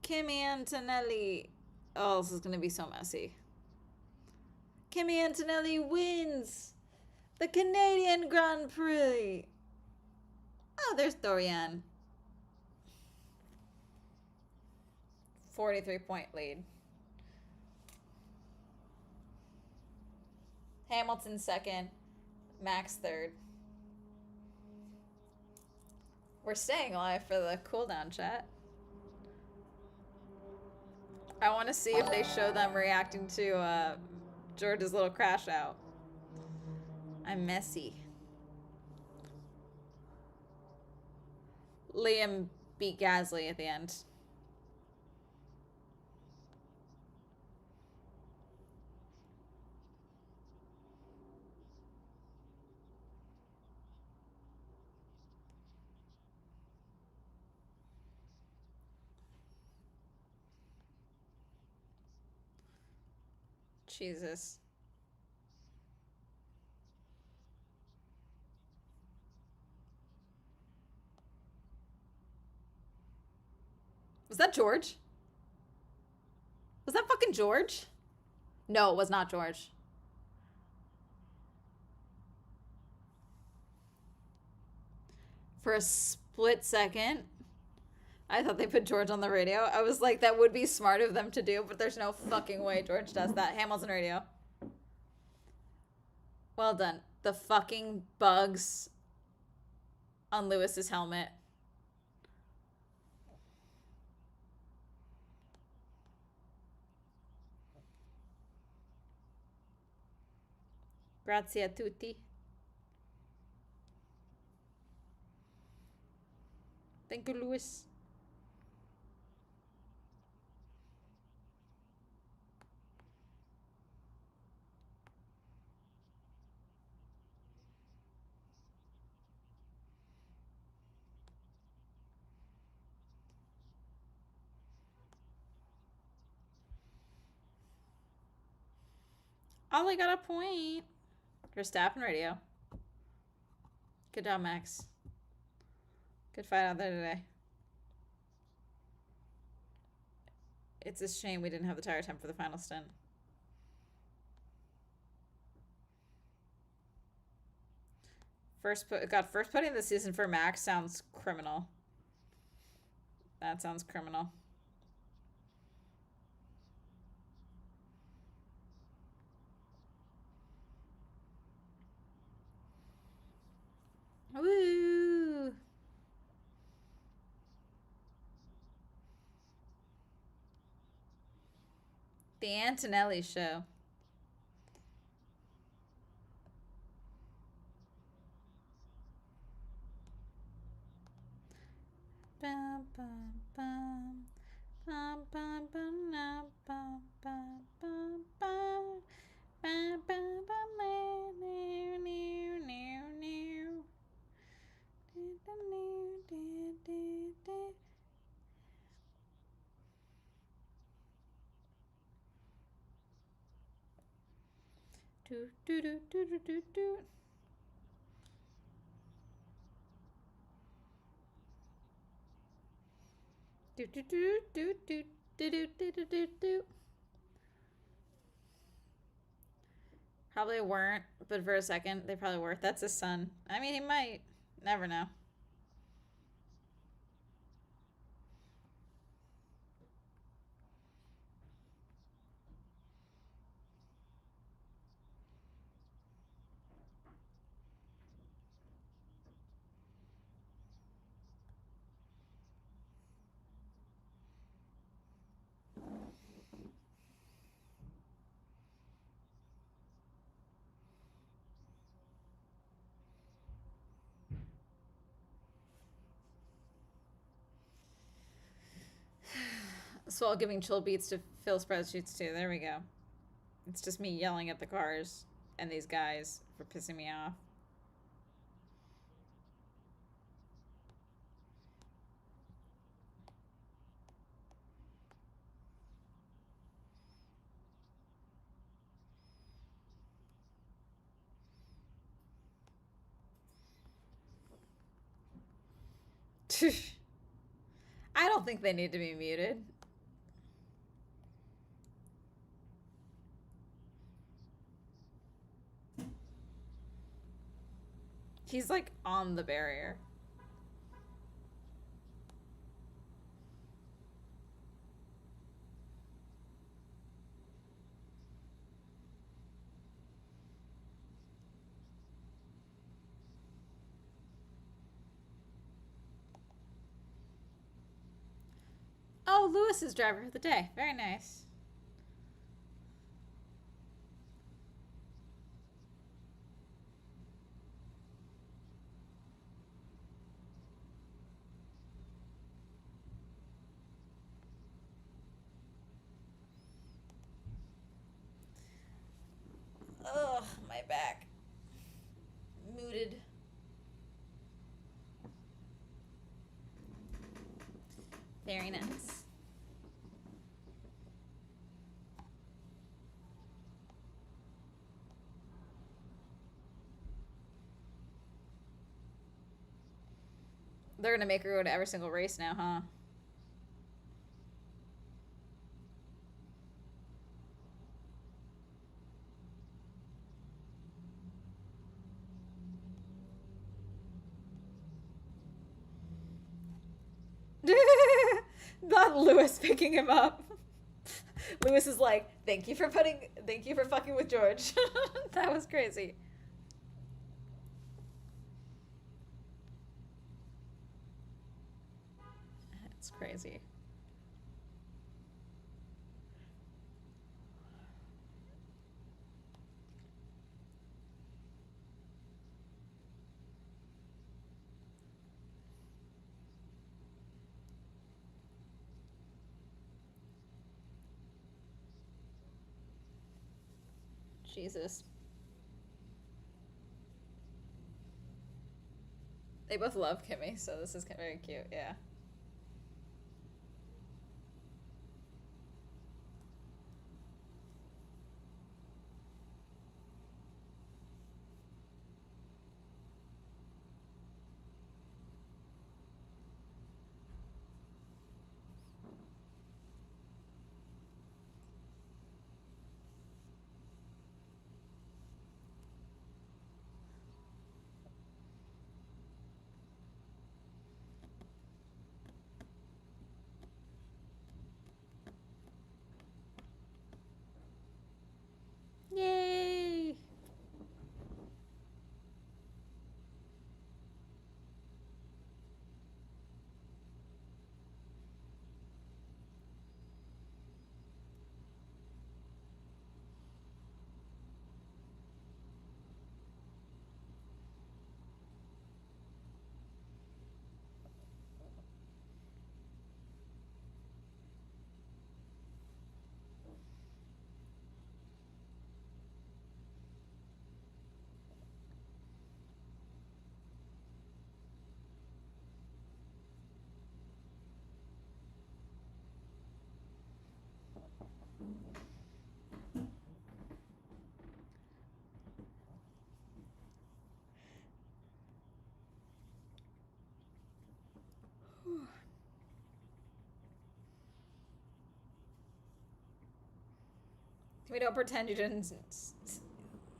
Kimi Antonelli. Oh, this is going to be so messy. Kimi Antonelli wins the Canadian Grand Prix. Oh, there's Dorian. 43-point lead. Hamilton second. Max third. We're staying live for the cooldown chat. I want to see if they show them reacting to George's little crash out. I'm messy. Liam beat Gasly at the end. Jesus. Was that George? Was that fucking George? No, it was not George. For a split second, I thought they put George on the radio. I was like, that would be smart of them to do, but there's no fucking way George does that. Hamilton radio. Well done. The fucking bugs on Lewis's helmet. Grazie a tutti. Thank you, Lewis. Ollie got a point. Verstappen radio. Good job, Max. Good fight out there today. It's a shame we didn't have the tire temp for the final stint. First putting the season for Max sounds criminal. That sounds criminal. Woo! The Antonelli show. Bum, bum, bum. Bum, bum, bum, bum, bum, bum, bum, bum. Bum, bum, bum, new, new, new, new. Do, do, do, do, do, do, do. Do do do do do do do do do do do. Probably weren't, but for a second they probably were. That's his son. I mean, he might. Never know. Swell giving chill beats to fill spreadsheets too. There we go. It's just me yelling at the cars and these guys for pissing me off. I don't think they need to be muted. He's like on the barrier. Oh, Lewis is driver of the day. Very nice. Ugh, my back. Mooted. Very nice. They're gonna make her go to every single race now, huh? Not Lewis picking him up. Lewis is like, thank you for fucking with George. That was crazy. That's crazy. Jesus. They both love Kimmy, so this is very cute, yeah. Yay! We don't pretend you didn't.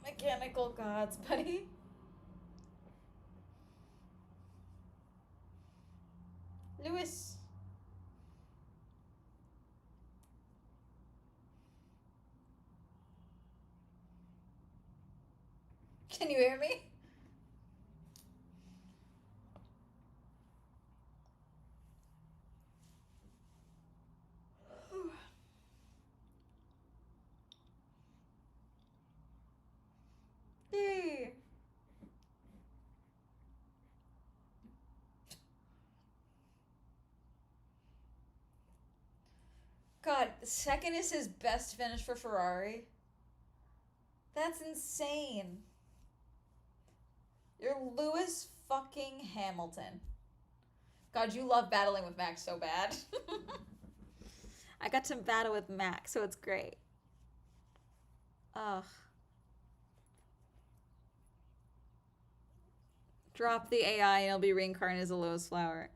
Mechanical gods, buddy. Lewis. Can you hear me? Yay. God, second is his best finish for Ferrari. That's insane. You're Lewis fucking Hamilton. God, you love battling with Max so bad. I got to battle with Max, so it's great. Ugh. Drop the AI and it'll be reincarnated as a Lotus flower.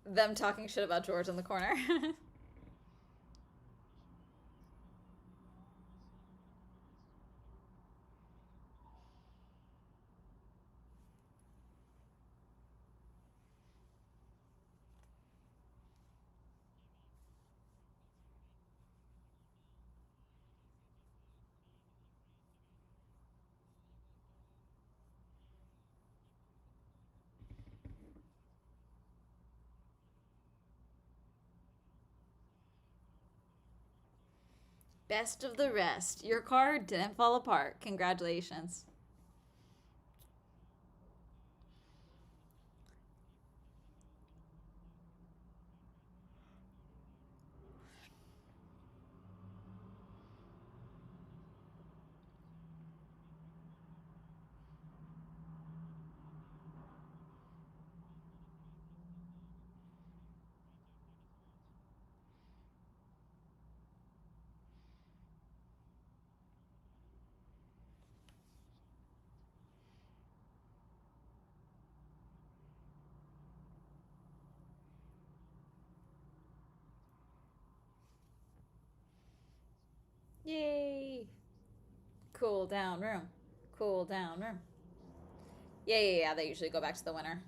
Them talking shit about George in the corner. Best of the rest. Your car didn't fall apart. Congratulations. Yay. Cool down room. Cool down room. Yeah. They usually go back to the winner.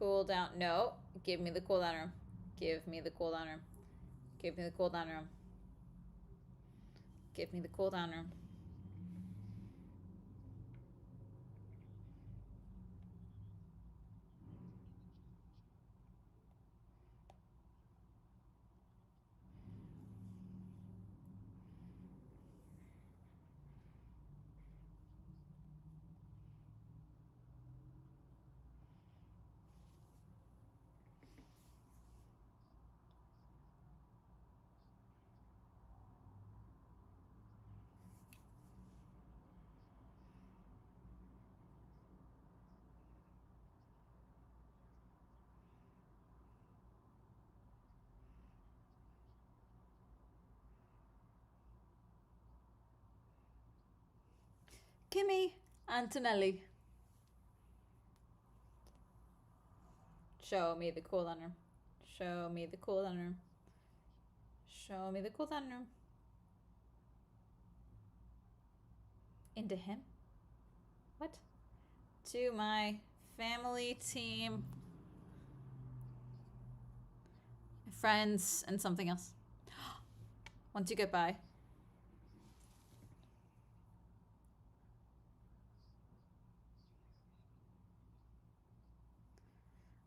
Cool down. No. Give me the cool down room. Give me the cool down room. Give me the cool down room. Give me the cool down room. Kimmy Antonelli. Show me the cool down room. Show me the cool down room. Show me the cooldown room. Into him? What? To my family, team, friends, and something else. Once you get by.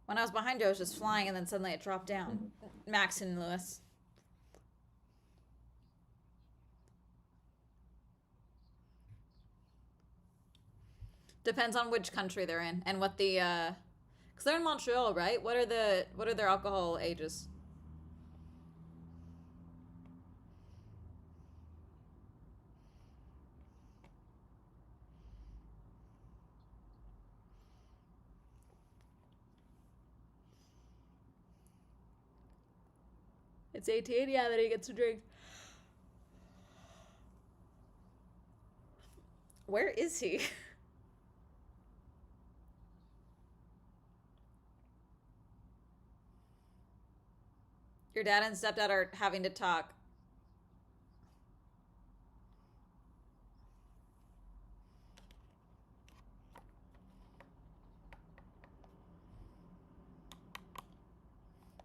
When I was behind you, I was just flying, and then suddenly it dropped down. Max and Lewis. Depends on which country they're in and what the because they're in Montreal, right? What are their alcohol ages? It's 18, yeah, then he gets to drink. Where is he? Your dad and stepdad are having to talk.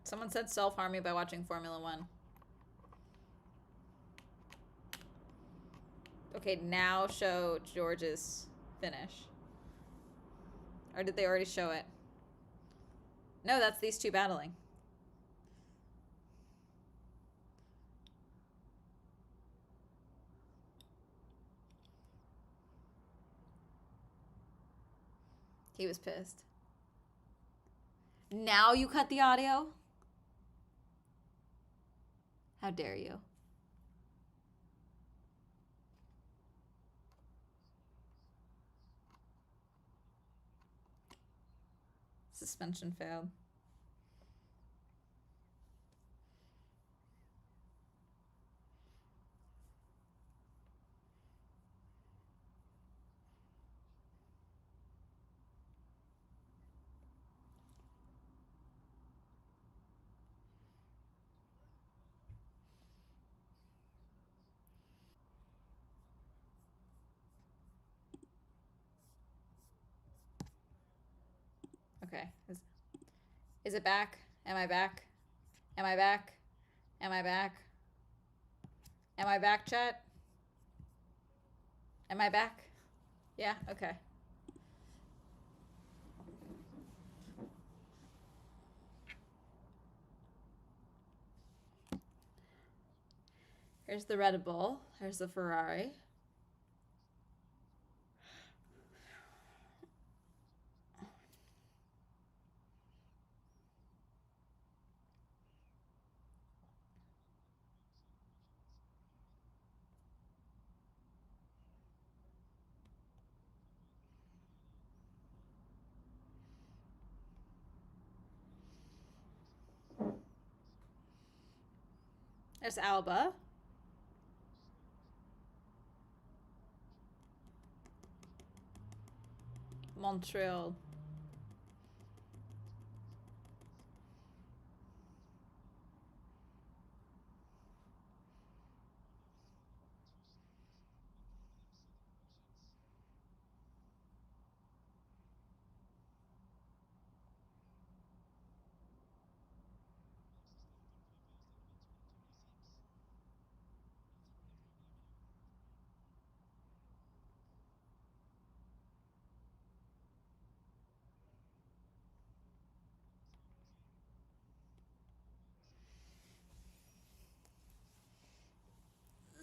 Someone said self-harm me by watching Formula 1. Okay, now show George's finish. Or did they already show it? No, that's these two battling. He was pissed. Now you cut the audio? How dare you? Suspension failed. Okay. Is it back? Am I back? Am I back? Am I back? Am I back, chat? Am I back? Yeah, okay. Here's the Red Bull. Here's the Ferrari. There's Alba. Montreal.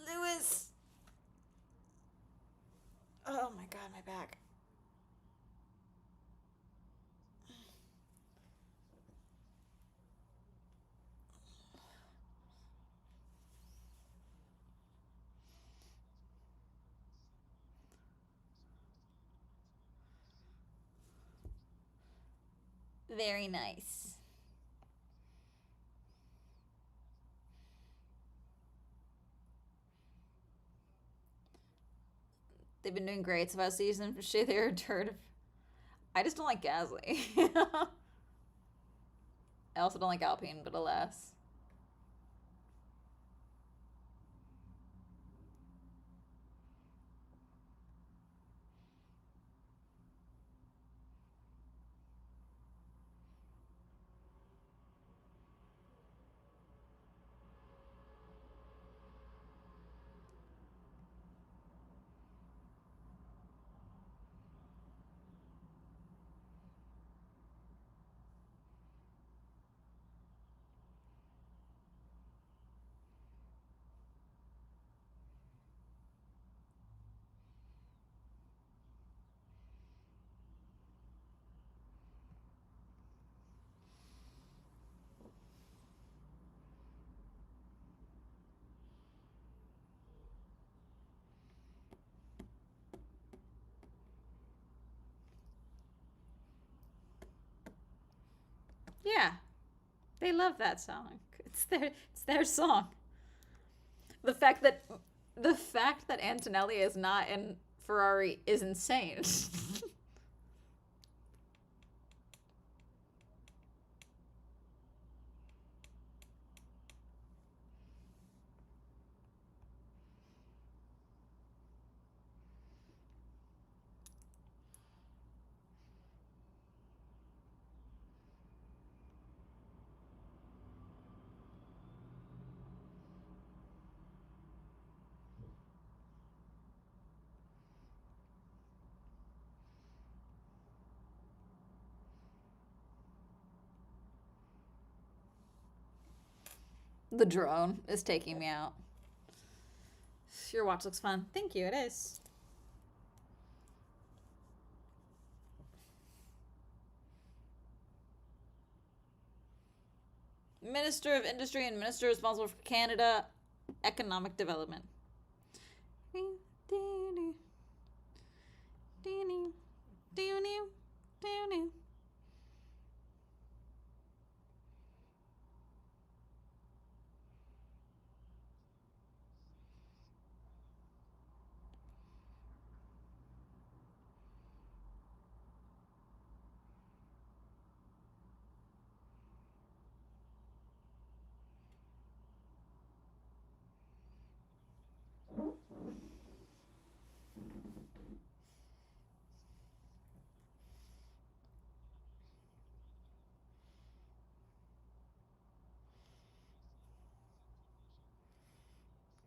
Lewis. Oh my god, my back. Very nice. They've been doing great so far this season. For sure, they're a turd. I just don't like Gasly. I also don't like Alpine, but alas. Yeah, they love that song. It's their song. The fact that Antonelli is not in Ferrari is insane. The drone is taking me out. Your watch looks fun. Thank you, it is. Minister of Industry and Minister responsible for Canada Economic Development.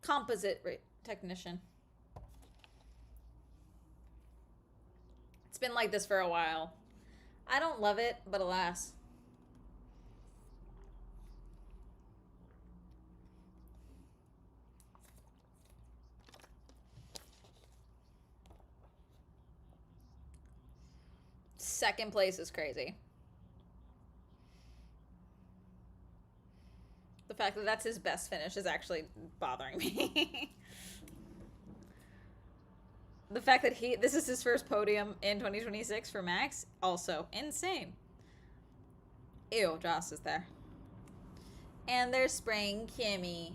Composite technician. It's been like this for a while. I don't love it, but alas. Second place is crazy. The fact that that's his best finish is actually bothering me. The fact that this is his first podium in 2026 for Max, also insane. Ew, Joss is there. And they're spraying Kimmy.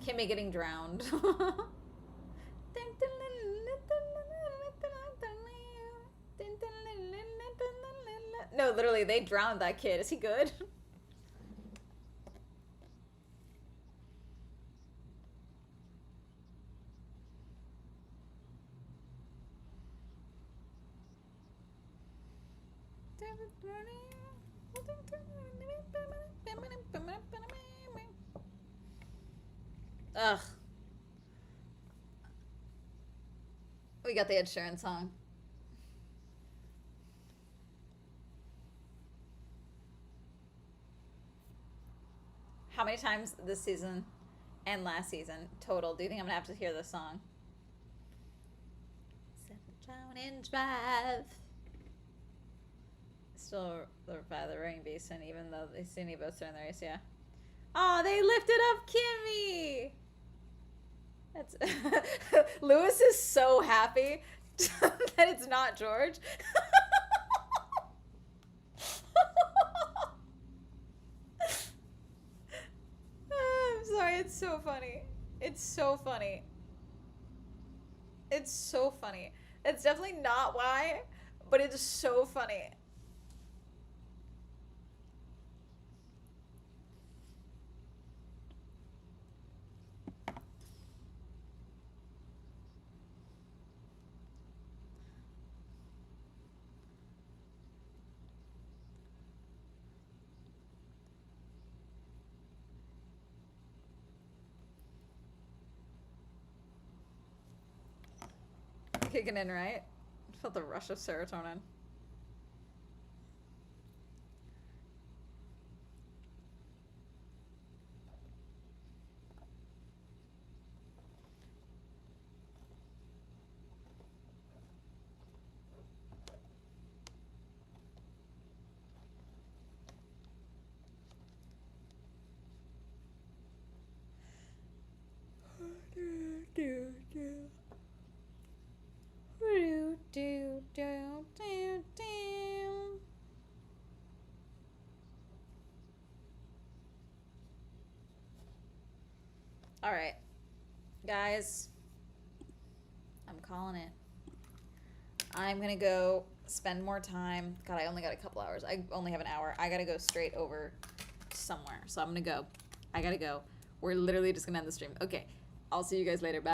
Kimmy getting drowned. No, literally, they drowned that kid. Is he good? Ugh. We got the Ed Sheeran song. How many times this season and last season total do you think I'm gonna have to hear this song? 7-inch drive. Still by the Ring Beast, and even though they see both in the race, yeah. Oh, they lifted up Kimmy. That's Lewis is so happy that it's not George. I'm sorry, it's so funny. It's so funny. It's so funny. It's definitely not why, but it's so funny. Kicking in, right? Felt the rush of serotonin. Guys, I'm calling it. I'm gonna go spend more time. God, I only got a couple hours. I only have an hour. I gotta go straight over somewhere. So I'm gonna go. I gotta go. We're literally just gonna end the stream. Okay. I'll see you guys later. Bye.